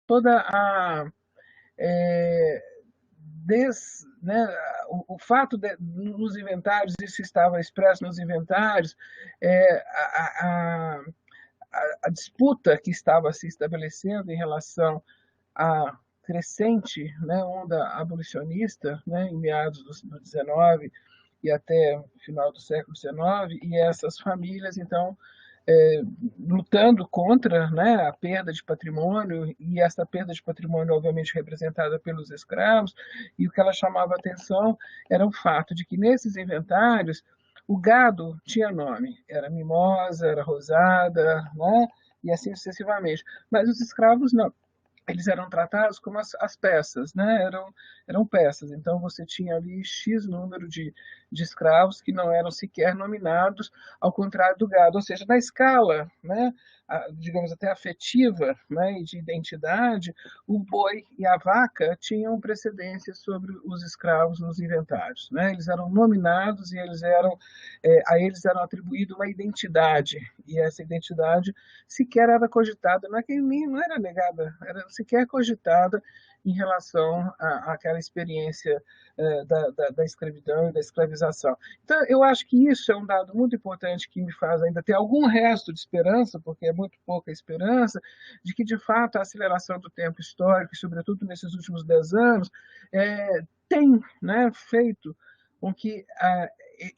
toda né, o fato nos inventários, isso estava expresso nos inventários, a disputa que estava se estabelecendo em relação à crescente, né, onda abolicionista, né, em meados do XIX e até o final do século XIX, e essas famílias, então, lutando contra, né, a perda de patrimônio, e essa perda de patrimônio, obviamente, representada pelos escravos, e o que ela chamava atenção era o fato de que nesses inventários o gado tinha nome, era Mimosa, era Rosada, né, e assim sucessivamente, mas os escravos não. Eles eram tratados como as peças, né? Eram peças. Então, você tinha ali X número de escravos que não eram sequer nominados, ao contrário do gado. Ou seja, na escala, né, digamos até afetiva, né, e de identidade, o boi e a vaca tinham precedência sobre os escravos nos inventários. Né? Eles eram nominados e a eles eram atribuída uma identidade. E essa identidade sequer era cogitada, não era negada, era sequer cogitada em relação àquela experiência da escravidão e da escravização. Então, eu acho que isso é um dado muito importante que me faz ainda ter algum resto de esperança, porque é muito pouca esperança, de que, de fato, a aceleração do tempo histórico, e sobretudo nesses últimos 10 anos, tem, né, feito com que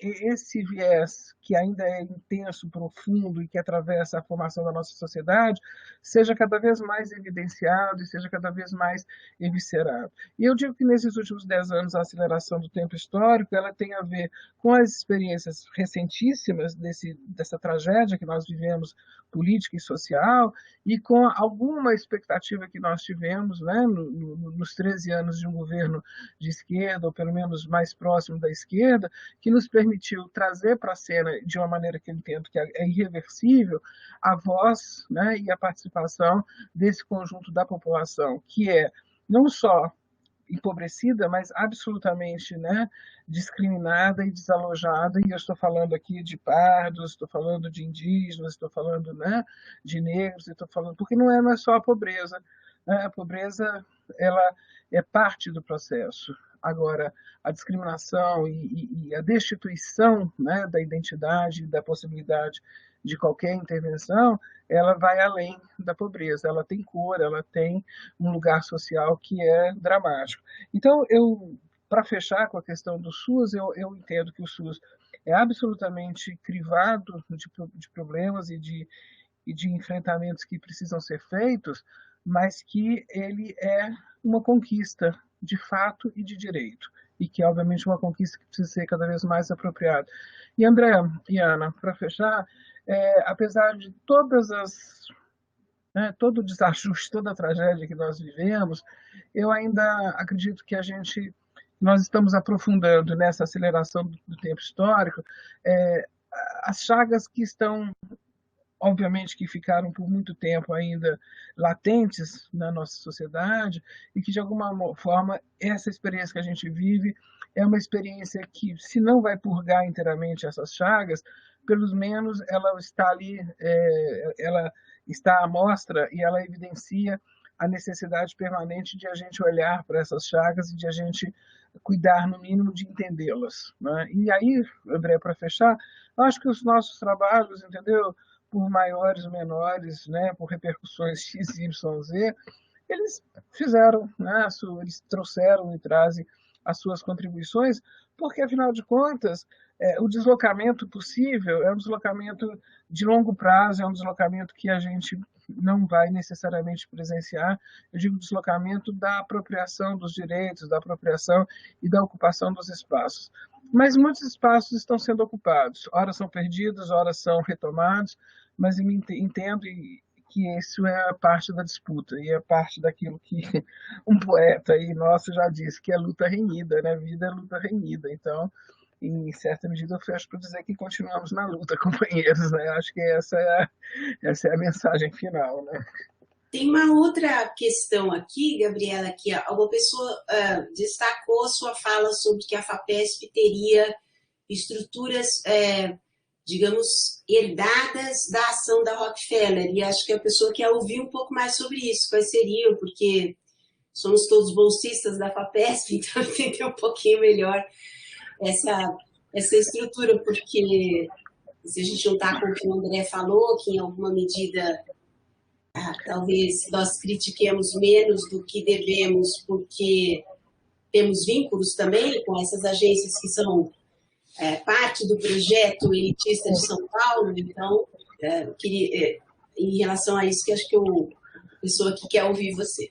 esse viés, que ainda é intenso, profundo e que atravessa a formação da nossa sociedade, seja cada vez mais evidenciado e seja cada vez mais eviscerado. E eu digo que nesses últimos 10 anos a aceleração do tempo histórico ela tem a ver com as experiências recentíssimas dessa tragédia que nós vivemos, política e social, e com alguma expectativa que nós tivemos, né, nos 13 anos de um governo de esquerda, ou pelo menos mais próximo da esquerda, que nos permitiu trazer para a cena, de uma maneira que eu entendo que é irreversível, a voz, né, e a participação desse conjunto da população, que é não só empobrecida, mas absolutamente, né, discriminada e desalojada, e eu estou falando aqui de pardos, estou falando de indígenas, estou falando, né, de negros, estou falando, porque não é só a pobreza, né? A pobreza ela é parte do processo. Agora, a discriminação e a destituição, né, da identidade, da possibilidade de qualquer intervenção, ela vai além da pobreza, ela tem cor, ela tem um lugar social que é dramático. Então, para fechar com a questão do SUS, eu entendo que o SUS é absolutamente crivado de problemas e de enfrentamentos que precisam ser feitos, mas que ele é uma conquista de fato e de direito, e que, obviamente, é uma conquista que precisa ser cada vez mais apropriada. E, André e Ana, para fechar, apesar de todo o desajuste, toda a tragédia que nós vivemos, eu ainda acredito que nós estamos aprofundando nessa aceleração do tempo histórico as chagas que estão, obviamente, que ficaram por muito tempo ainda latentes na nossa sociedade e que, de alguma forma, essa experiência que a gente vive é uma experiência que, se não vai purgar inteiramente essas chagas, pelo menos ela está ali, ela está à mostra e ela evidencia a necessidade permanente de a gente olhar para essas chagas e de a gente cuidar, no mínimo, de entendê-las. Né? E aí, André, para fechar, eu acho que os nossos trabalhos, entendeu? Por maiores ou menores, né, por repercussões X, Y, Z, eles fizeram, né, eles trouxeram e trazem as suas contribuições, porque, afinal de contas, o deslocamento possível é um deslocamento de longo prazo, é um deslocamento que a gente não vai necessariamente presenciar, eu digo deslocamento da apropriação dos direitos, da apropriação e da ocupação dos espaços. Mas muitos espaços estão sendo ocupados, ora são perdidos, ora são retomados, mas eu entendo que isso é parte da disputa e é parte daquilo que um poeta aí nosso já disse, que é luta renhida, né? Vida é luta renhida. Então, em certa medida, eu fecho para dizer que continuamos na luta, companheiros, né? Acho que essa é a mensagem final, né?
Tem uma outra questão aqui, Gabriela, que uma pessoa destacou sua fala sobre que a FAPESP teria estruturas, digamos, herdadas da ação da Rockefeller, e acho que a pessoa quer ouvir um pouco mais sobre isso, quais seriam, porque somos todos bolsistas da FAPESP, então entender um pouquinho melhor essa estrutura, porque se a gente juntar com o que o André falou, que em alguma medida talvez nós critiquemos menos do que devemos, porque temos vínculos também com essas agências que são parte do projeto elitista de São Paulo, então Em relação a isso, que acho que a pessoa que quer ouvir você.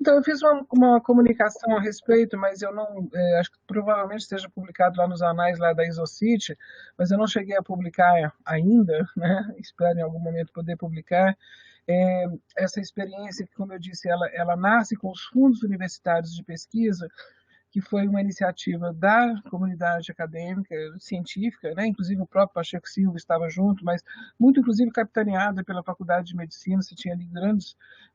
Então, eu fiz uma comunicação a respeito, mas eu não, acho que provavelmente esteja publicado lá nos anais lá da Isocity, mas eu não cheguei a publicar ainda, né? Espero em algum momento poder publicar. Essa experiência, que, como eu disse, ela nasce com os fundos universitários de pesquisa, que foi uma iniciativa da comunidade acadêmica, científica, né? Inclusive o próprio Pacheco Silva estava junto, mas muito, inclusive, capitaneada pela Faculdade de Medicina. Você tinha ali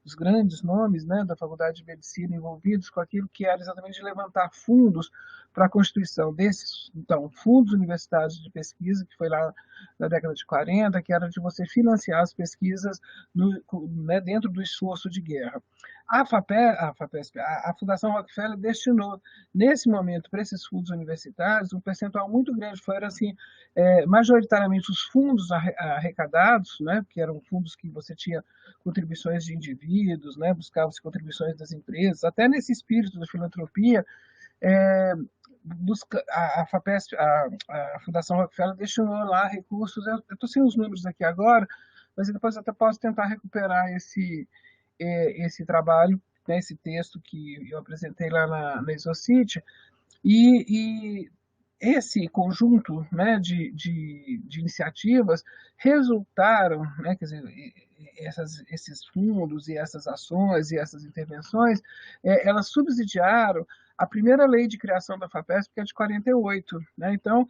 os grandes nomes, né, da Faculdade de Medicina envolvidos com aquilo que era exatamente de levantar fundos para a constituição desses, então, fundos universitários de pesquisa, que foi lá na década de 40, que era de você financiar as pesquisas né, dentro do esforço de guerra. A Fundação Rockefeller destinou, nesse momento, para esses fundos universitários, um percentual muito grande, foram assim, majoritariamente os fundos arrecadados, né, que eram fundos que você tinha contribuições de indivíduos, né, buscava-se contribuições das empresas, até nesse espírito da filantropia, a Fundação Rockefeller destinou lá recursos, eu estou sem os números aqui agora, mas depois até posso tentar recuperar esse trabalho, né, esse texto que eu apresentei lá na Isocity, e esse conjunto, né, de iniciativas resultaram, né, quer dizer, esses fundos e essas ações e essas intervenções, elas subsidiaram a primeira lei de criação da FAPESP, que é de 48. Né? Então,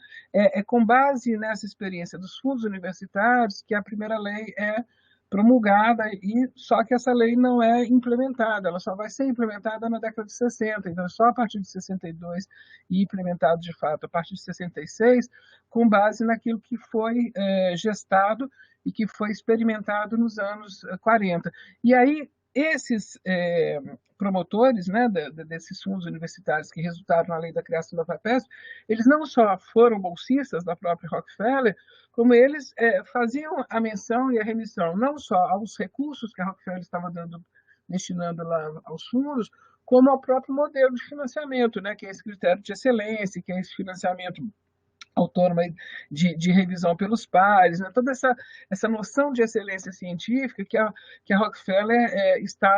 com base nessa experiência dos fundos universitários que a primeira lei é promulgada, e só que essa lei não é implementada, ela só vai ser implementada na década de 60, então só a partir de 62 e implementado de fato a partir de 66, com base naquilo que foi gestado e que foi experimentado nos anos 40. E aí, esses promotores, né, desses fundos universitários que resultaram na lei da criação da FAPESP, eles não só foram bolsistas da própria Rockefeller, como eles faziam a menção e a remissão não só aos recursos que a Rockefeller estava destinando lá aos fundos, como ao próprio modelo de financiamento, né, que é esse critério de excelência, que é esse financiamento autônoma de revisão pelos pares, né? Toda essa noção de excelência científica que a Rockefeller está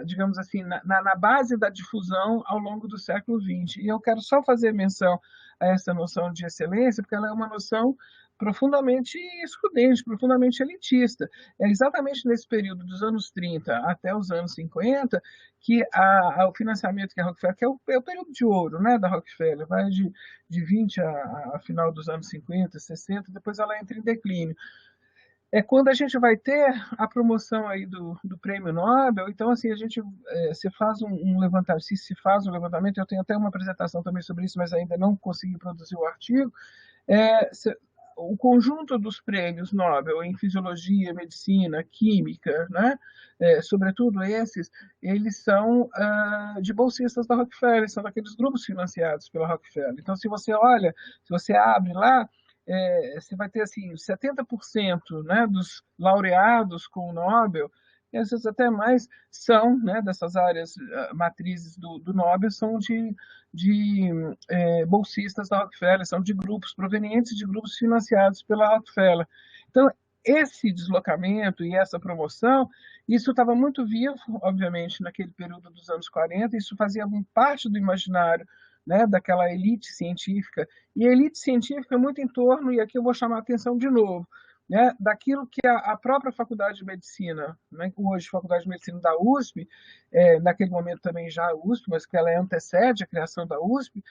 digamos assim, na base da difusão ao longo do século XX. E eu quero só fazer menção a essa noção de excelência, porque ela é uma noção profundamente excludente, profundamente elitista. É exatamente nesse período dos anos 30 até os anos 50 que o financiamento que a Rockefeller, que é o período de ouro, né, da Rockefeller, vai de 20 a final dos anos 50, 60, depois ela entra em declínio. É quando a gente vai ter a promoção aí do Prêmio Nobel. Então, assim, a gente se faz um levantamento, se faz um levantamento, eu tenho até uma apresentação também sobre isso, mas ainda não consegui produzir o artigo, o conjunto dos prêmios Nobel em fisiologia, medicina, química, né, sobretudo esses, eles são de bolsistas da Rockefeller, são daqueles grupos financiados pela Rockefeller. Então, se você abre lá, você vai ter assim 70%, né, dos laureados com o Nobel, e às vezes até mais, são, né, dessas áreas matrizes do Nobel, são de bolsistas da Rockefeller, são de grupos provenientes de grupos financiados pela Rockefeller. Então, esse deslocamento e essa promoção, isso estava muito vivo, obviamente, naquele período dos anos 40, isso fazia parte do imaginário, né, daquela elite científica, e a elite científica muito em torno, e aqui eu vou chamar a atenção de novo, né, daquilo que a própria Faculdade de Medicina, né, hoje Faculdade de Medicina da USP, naquele momento também já a USP, mas que ela antecede a criação da USP,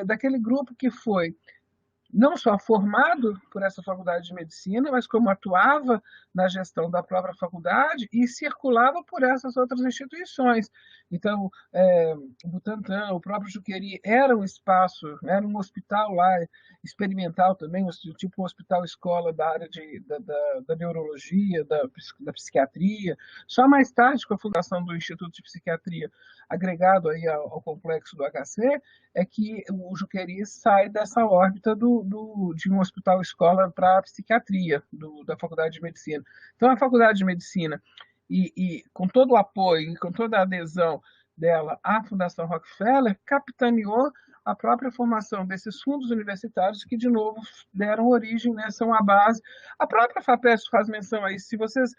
daquele grupo que foi não só formado por essa faculdade de medicina, mas como atuava na gestão da própria faculdade e circulava por essas outras instituições. Então, o Butantan, o próprio Juqueri, era um espaço, era um hospital lá experimental também, tipo um hospital-escola da área da neurologia, da psiquiatria. Só mais tarde, com a fundação do Instituto de Psiquiatria, agregado aí ao complexo do HC, é que o Juqueri sai dessa órbita de um hospital-escola para psiquiatria da Faculdade de Medicina. Então, a Faculdade de Medicina, e com todo o apoio e com toda a adesão dela à Fundação Rockefeller, capitaneou a própria formação desses fundos universitários que, de novo, deram origem, né, são a base. A própria FAPESP faz menção a isso. Se vocês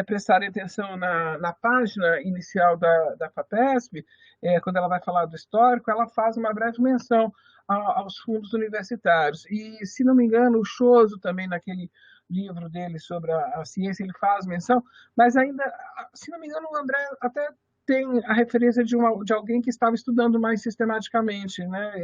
prestarem atenção na página inicial da FAPESP, quando ela vai falar do histórico, ela faz uma breve menção aos fundos universitários. E, se não me engano, o Choso também, naquele livro dele sobre a ciência, ele faz menção, mas ainda, se não me engano, o André até tem a referência de alguém que estava estudando mais sistematicamente, né,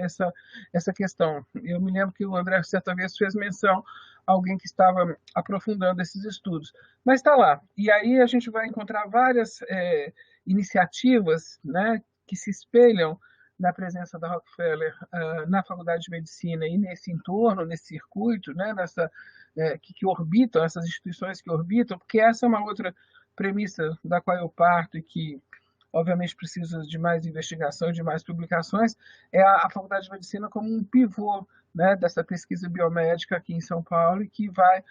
essa questão. Eu me lembro que o André, certa vez, fez menção a alguém que estava aprofundando esses estudos. Mas está lá. E aí a gente vai encontrar várias iniciativas, né, que se espelham na presença da Rockefeller na Faculdade de Medicina e nesse entorno, nesse circuito, né, que orbitam, essas instituições que orbitam, porque essa é uma outra premissa da qual eu parto e que, obviamente, precisa de mais investigação, de mais publicações, é a Faculdade de Medicina como um pivô, né, dessa pesquisa biomédica aqui em São Paulo, e que vai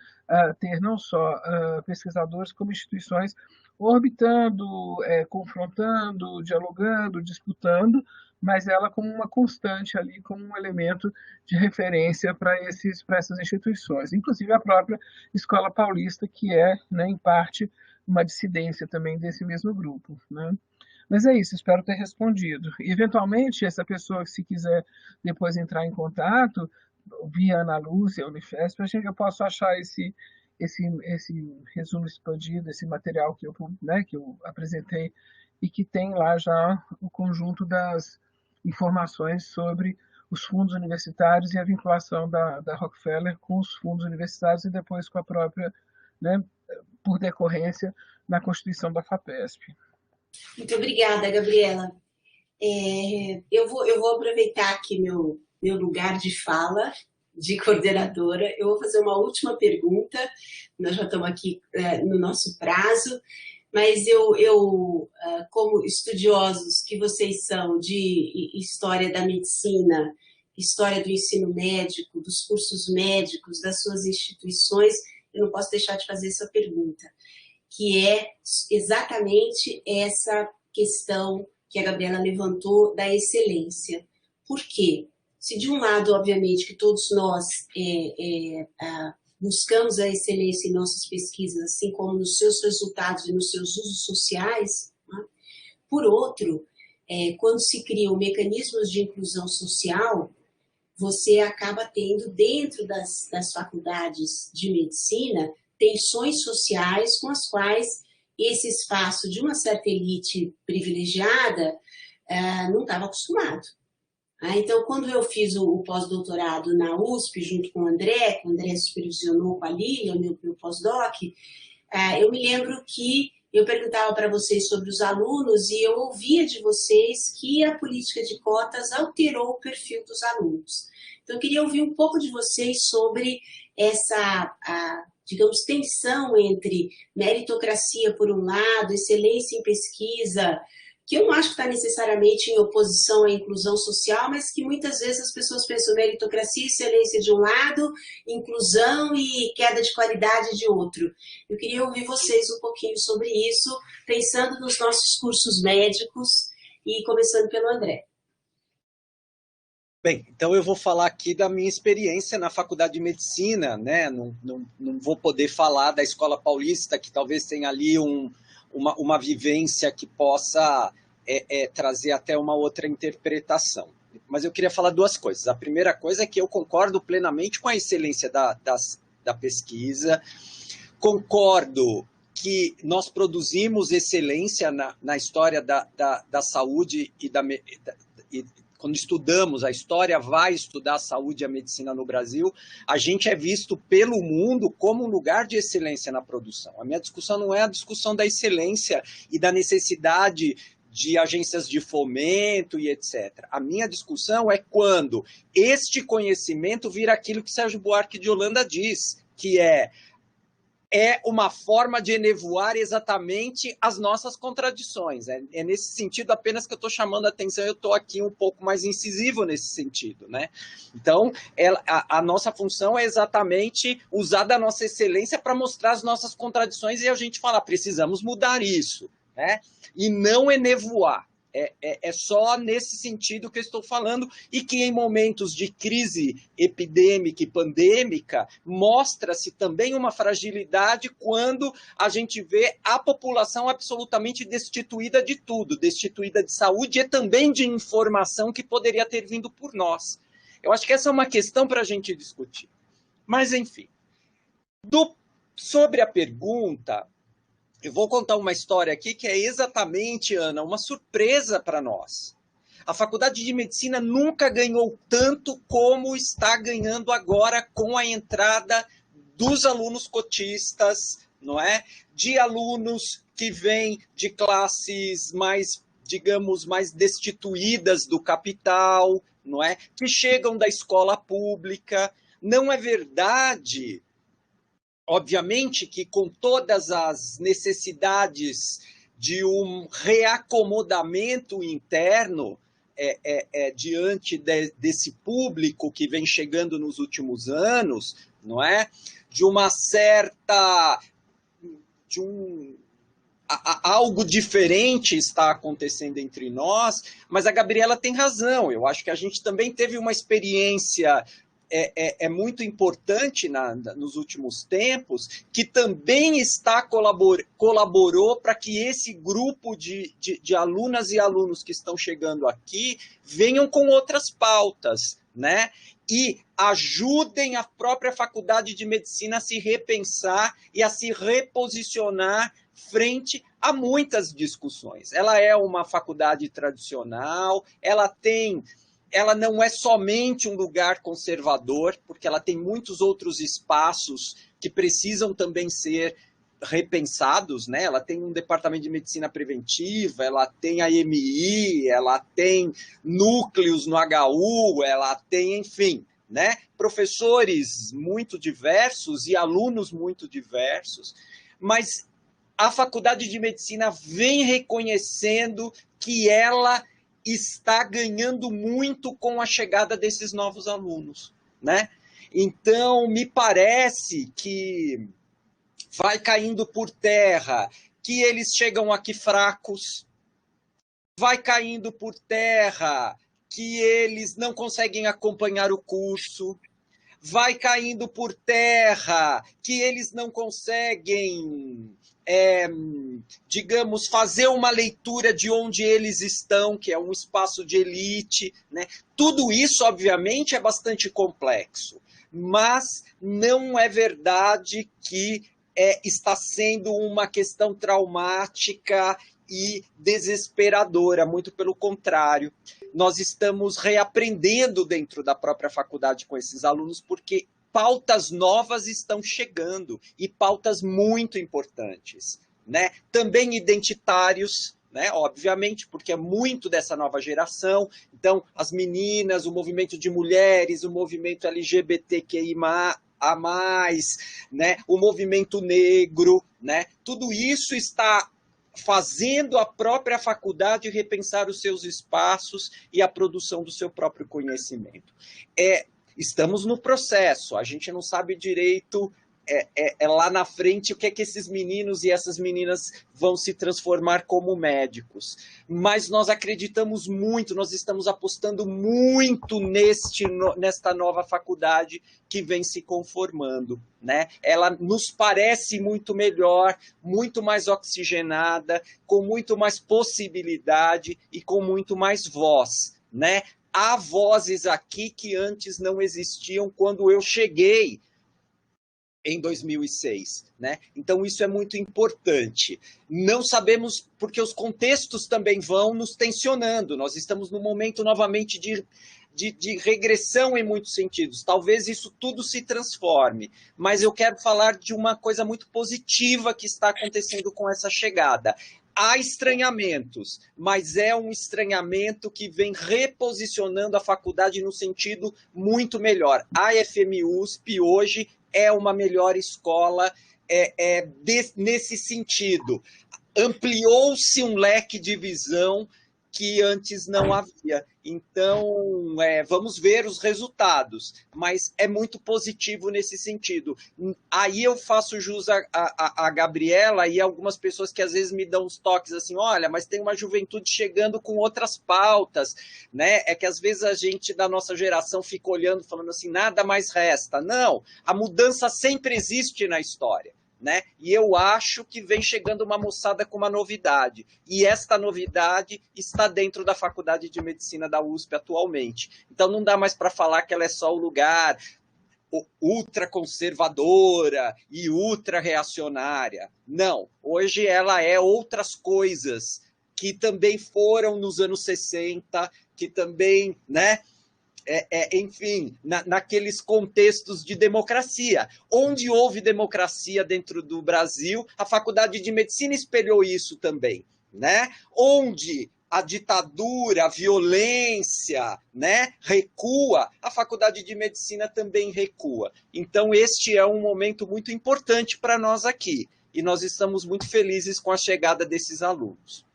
ter não só pesquisadores, como instituições orbitando, confrontando, dialogando, disputando, mas ela como uma constante ali, como um elemento de referência para essas instituições. Inclusive a própria Escola Paulista, que é, né, em parte, uma dissidência também desse mesmo grupo, né? Mas é isso, espero ter respondido. E, eventualmente, essa pessoa que se quiser depois entrar em contato, via Ana Lúcia, Unifesp, eu posso achar esse resumo expandido, esse material que eu apresentei, e que tem lá já o conjunto das informações sobre os fundos universitários e a vinculação da Rockefeller com os fundos universitários e depois com a própria, né, por decorrência, na constituição da FAPESP.
Muito obrigada, Gabriela. Eu vou aproveitar aqui meu lugar de fala de coordenadora. Eu vou fazer uma última pergunta. Nós já estamos aqui no nosso prazo, mas eu como estudiosos que vocês são de história da medicina, história do ensino médico, dos cursos médicos, das suas instituições, eu não posso deixar de fazer essa pergunta, que é exatamente essa questão que a Gabriela levantou da excelência. Por quê? Se de um lado, obviamente, que todos nós buscamos a excelência em nossas pesquisas, assim como nos seus resultados e nos seus usos sociais, né? Por outro, quando se criam mecanismos de inclusão social, você acaba tendo dentro das faculdades de medicina tensões sociais com as quais esse espaço de uma certa elite privilegiada não estava acostumado. Então, quando eu fiz o pós-doutorado na USP, junto com o André supervisionou com a Lília, o meu pós-doc, eu me lembro que eu perguntava para vocês sobre os alunos e eu ouvia de vocês que a política de cotas alterou o perfil dos alunos. Então, eu queria ouvir um pouco de vocês sobre essa, digamos, tensão entre meritocracia, por um lado, excelência em pesquisa, que eu não acho que está necessariamente em oposição à inclusão social, mas que muitas vezes as pessoas pensam meritocracia e excelência de um lado, inclusão e queda de qualidade de outro. Eu queria ouvir vocês um pouquinho sobre isso, pensando nos nossos cursos médicos e começando pelo André.
Bem, então eu vou falar aqui da minha experiência na Faculdade de Medicina, né? Não vou poder falar da Escola Paulista, que talvez tenha ali uma vivência que possa trazer até uma outra interpretação. Mas eu queria falar duas coisas. A primeira coisa é que eu concordo plenamente com a excelência da pesquisa, concordo que nós produzimos excelência na história da saúde e quando estudamos a história, vai estudar a saúde e a medicina no Brasil, a gente é visto pelo mundo como um lugar de excelência na produção. A minha discussão não é a discussão da excelência e da necessidade de agências de fomento e etc. A minha discussão é quando este conhecimento vira aquilo que Sérgio Buarque de Holanda diz, que é uma forma de enevoar exatamente as nossas contradições. É nesse sentido apenas que eu estou chamando a atenção, eu estou aqui um pouco mais incisivo nesse sentido, né? Então, a nossa função é exatamente usar da nossa excelência para mostrar as nossas contradições e a gente falar, precisamos mudar isso, né? E não enevoar. É só nesse sentido que eu estou falando, e que em momentos de crise epidêmica e pandêmica mostra-se também uma fragilidade quando a gente vê a população absolutamente destituída de tudo, destituída de saúde e também de informação que poderia ter vindo por nós. Eu acho que essa é uma questão para a gente discutir. Mas, enfim, sobre a pergunta, eu vou contar uma história aqui que é exatamente, Ana, uma surpresa para nós. A Faculdade de Medicina nunca ganhou tanto como está ganhando agora com a entrada dos alunos cotistas, não é? De alunos que vêm de classes mais, digamos, mais destituídas do capital, não é? Que chegam da escola pública. Não é verdade, obviamente, que com todas as necessidades de um reacomodamento interno diante desse público que vem chegando nos últimos anos, não é? De uma certa... algo diferente está acontecendo entre nós, mas a Gabriela tem razão. Eu acho que a gente também teve uma experiência muito importante nos últimos tempos, que também colaborou para que esse grupo de alunas e alunos que estão chegando aqui venham com outras pautas, né? E ajudem a própria Faculdade de Medicina a se repensar e a se reposicionar frente a muitas discussões. Ela é uma faculdade tradicional, ela não é somente um lugar conservador, porque ela tem muitos outros espaços que precisam também ser repensados, né? Ela tem um departamento de medicina preventiva, ela tem a EMI, ela tem núcleos no HU, ela tem, enfim, né? Professores muito diversos e alunos muito diversos, mas a Faculdade de Medicina vem reconhecendo que ela está ganhando muito com a chegada desses novos alunos, né? Então, me parece que vai caindo por terra, que eles chegam aqui fracos, vai caindo por terra que eles não conseguem acompanhar o curso, vai caindo por terra que eles não conseguem... digamos, fazer uma leitura de onde eles estão, que é um espaço de elite, né? Tudo isso, obviamente, é bastante complexo, mas não é verdade que está sendo uma questão traumática e desesperadora, muito pelo contrário. Nós estamos reaprendendo dentro da própria faculdade com esses alunos, porque pautas novas estão chegando, e pautas muito importantes, né? Também identitários, né? Obviamente, porque é muito dessa nova geração. Então, as meninas, o movimento de mulheres, o movimento LGBTQIA+, né? O movimento negro, né? Tudo isso está fazendo a própria faculdade repensar os seus espaços e a produção do seu próprio conhecimento. Estamos no processo, a gente não sabe direito lá na frente o que é que esses meninos e essas meninas vão se transformar como médicos. Mas nós acreditamos muito, nós estamos apostando muito nesta nova faculdade que vem se conformando, né? Ela nos parece muito melhor, muito mais oxigenada, com muito mais possibilidade e com muito mais voz, né? Há vozes aqui que antes não existiam quando eu cheguei em 2006, né? Então, isso é muito importante. Não sabemos, porque os contextos também vão nos tensionando. Nós estamos num momento, novamente, de regressão em muitos sentidos. Talvez isso tudo se transforme, mas eu quero falar de uma coisa muito positiva que está acontecendo com essa chegada. Há estranhamentos, mas é um estranhamento que vem reposicionando a faculdade no sentido muito melhor. A FMUSP hoje é uma melhor escola nesse sentido. Ampliou-se um leque de visão que antes não havia. Então, vamos ver os resultados, mas é muito positivo nesse sentido. Aí eu faço jus a Gabriela e algumas pessoas que às vezes me dão uns toques assim, olha, mas tem uma juventude chegando com outras pautas, né? É que às vezes a gente da nossa geração fica olhando, falando assim, nada mais resta. Não, a mudança sempre existe na história. Né? E eu acho que vem chegando uma moçada com uma novidade. E esta novidade está dentro da Faculdade de Medicina da USP atualmente. Então não dá mais para falar que ela é só o lugar ultraconservadora e ultra-reacionária. Não, hoje ela é outras coisas que também foram nos anos 60, que também, né? Enfim, naqueles contextos de democracia. Onde houve democracia dentro do Brasil, a Faculdade de Medicina espelhou isso também, né? Onde a ditadura, a violência, né, recua, a Faculdade de Medicina também recua. Então, este é um momento muito importante para nós aqui, e nós estamos muito felizes com a chegada desses alunos.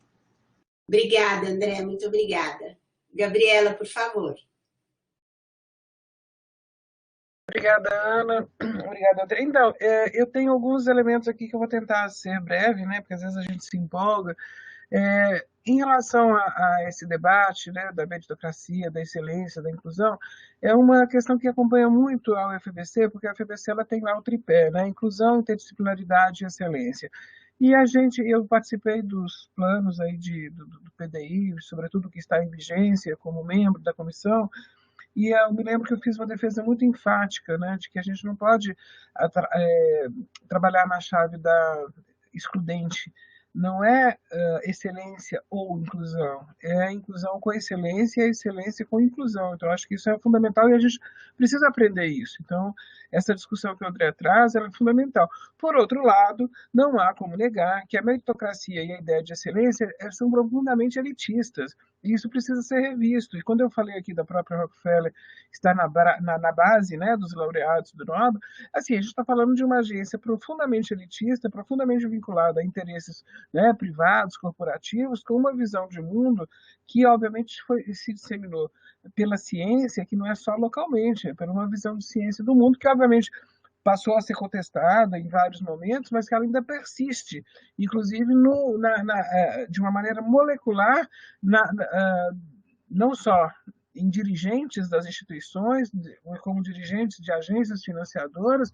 Obrigada, André, muito obrigada. Gabriela, por favor.
Obrigada, Ana. Obrigada, André. Então, eu tenho alguns elementos aqui que eu vou tentar ser breve, né, porque às vezes a gente se empolga. Em relação a esse debate, né, da meritocracia, da excelência, da inclusão, é uma questão que acompanha muito a UFABC, porque a UFABC ela tem lá o tripé, né, inclusão, interdisciplinaridade e excelência. E eu participei dos planos aí do PDI, sobretudo que está em vigência como membro da comissão, e eu me lembro que eu fiz uma defesa muito enfática, né, de que a gente não pode trabalhar na chave da excludente. Não é excelência ou inclusão, é inclusão com excelência e excelência com inclusão. Então, acho que isso é fundamental e a gente precisa aprender isso. Então, essa discussão que o André traz ela é fundamental. Por outro lado, não há como negar que a meritocracia e a ideia de excelência são profundamente elitistas. E isso precisa ser revisto. E quando eu falei aqui da própria Rockefeller estar na base, né, dos laureados do Nobel, assim, a gente está falando de uma agência profundamente elitista, profundamente vinculada a interesses, né, privados, corporativos, com uma visão de mundo que, obviamente, se disseminou pela ciência, que não é só localmente, é por uma visão de ciência do mundo, que, obviamente, passou a ser contestada em vários momentos, mas que ela ainda persiste, inclusive de uma maneira molecular, não só em dirigentes das instituições, como dirigentes de agências financiadoras,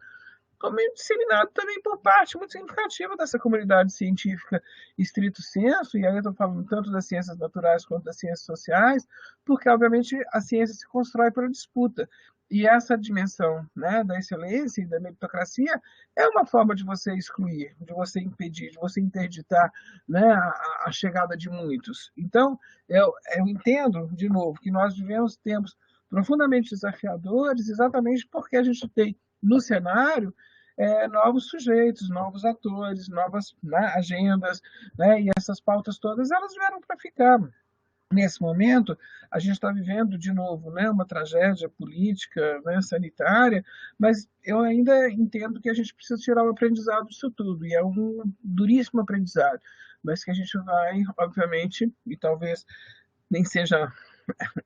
como disseminado também por parte muito significativa dessa comunidade científica estrito sensu, e aí eu estou falando tanto das ciências naturais quanto das ciências sociais, porque, obviamente, a ciência se constrói pela disputa. E essa dimensão, né, da excelência e da meritocracia é uma forma de você excluir, de você impedir, de você interditar, né, a chegada de muitos. Então, eu entendo, de novo, que nós vivemos tempos profundamente desafiadores, exatamente porque a gente tem no cenário novos sujeitos, novos atores, novas, né, agendas, né, e essas pautas todas elas vieram para ficar. Nesse momento, a gente está vivendo, de novo, né, uma tragédia política, né, sanitária, mas eu ainda entendo que a gente precisa tirar o aprendizado disso tudo, e é um duríssimo aprendizado, mas que a gente vai, obviamente, e talvez nem seja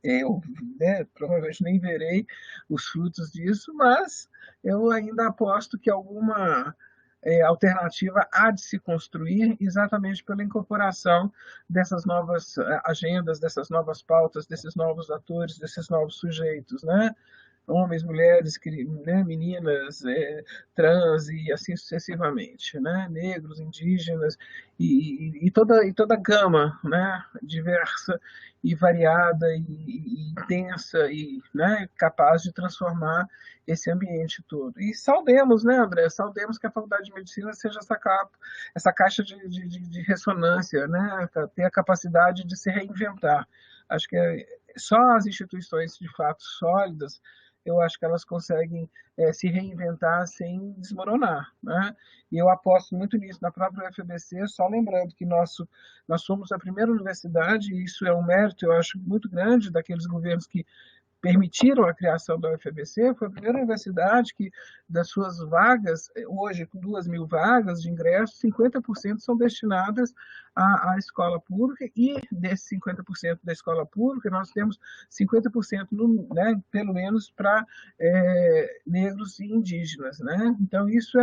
eu, né, provavelmente nem verei os frutos disso, mas eu ainda aposto que alguma alternativa há de se construir exatamente pela incorporação dessas novas agendas, dessas novas pautas, desses novos atores, desses novos sujeitos, né? Homens, mulheres, né, meninas, trans e assim sucessivamente, né? Negros, indígenas e toda a gama, né, diversa e variada e intensa e, né, capaz de transformar esse ambiente todo. E saudemos, né, André? Saudemos que a Faculdade de Medicina seja essa caixa de ressonância, né? Ter a capacidade de se reinventar. Acho que só as instituições de fato sólidas, eu acho que elas conseguem se reinventar sem desmoronar, né? E eu aposto muito nisso na própria UFABC, só lembrando que nós somos a primeira universidade, e isso é um mérito, eu acho, muito grande daqueles governos que permitiram a criação da UFABC, foi a primeira universidade que, das suas vagas, hoje com 2.000 vagas de ingresso, 50% são destinadas à escola pública, e desses 50% da escola pública, nós temos 50%, né, pelo menos, para negros e indígenas. Né? Então, isso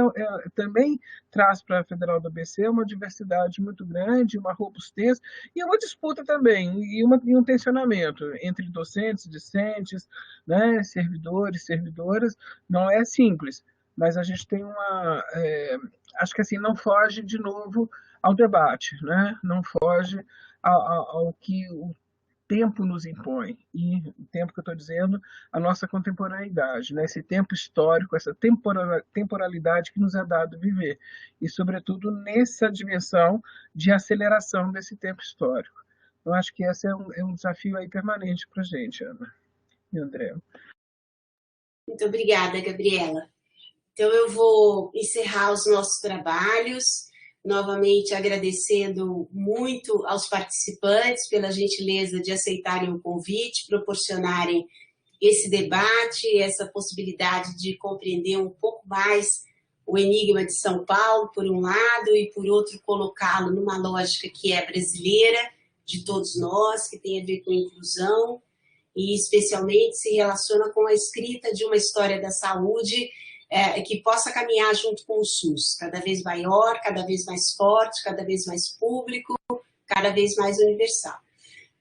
também traz para a Federal do ABC uma diversidade muito grande, uma robustez, e uma disputa também, e um tensionamento entre docentes, discentes, né, servidores, servidoras. Não é simples, mas a gente tem acho que assim, não foge de novo ao debate, né? Não foge ao que o tempo nos impõe, e o tempo que eu estou dizendo, a nossa contemporaneidade, né? Esse tempo histórico, essa temporalidade que nos é dado viver, e sobretudo nessa dimensão de aceleração desse tempo histórico. Eu acho que esse é um desafio aí permanente para a gente, Ana e André.
Muito obrigada, Gabriela. Então, eu vou encerrar os nossos trabalhos, novamente agradecendo muito aos participantes pela gentileza de aceitarem o convite, proporcionarem esse debate, essa possibilidade de compreender um pouco mais o enigma de São Paulo, por um lado, e por outro, colocá-lo numa lógica que é brasileira, de todos nós, que tem a ver com inclusão, e especialmente se relaciona com a escrita de uma história da saúde que possa caminhar junto com o SUS, cada vez maior, cada vez mais forte, cada vez mais público, cada vez mais universal.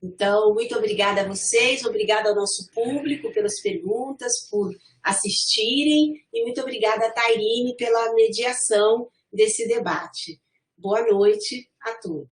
Então, muito obrigada a vocês, obrigada ao nosso público pelas perguntas, por assistirem, e muito obrigada a Tairine pela mediação desse debate. Boa noite a todos.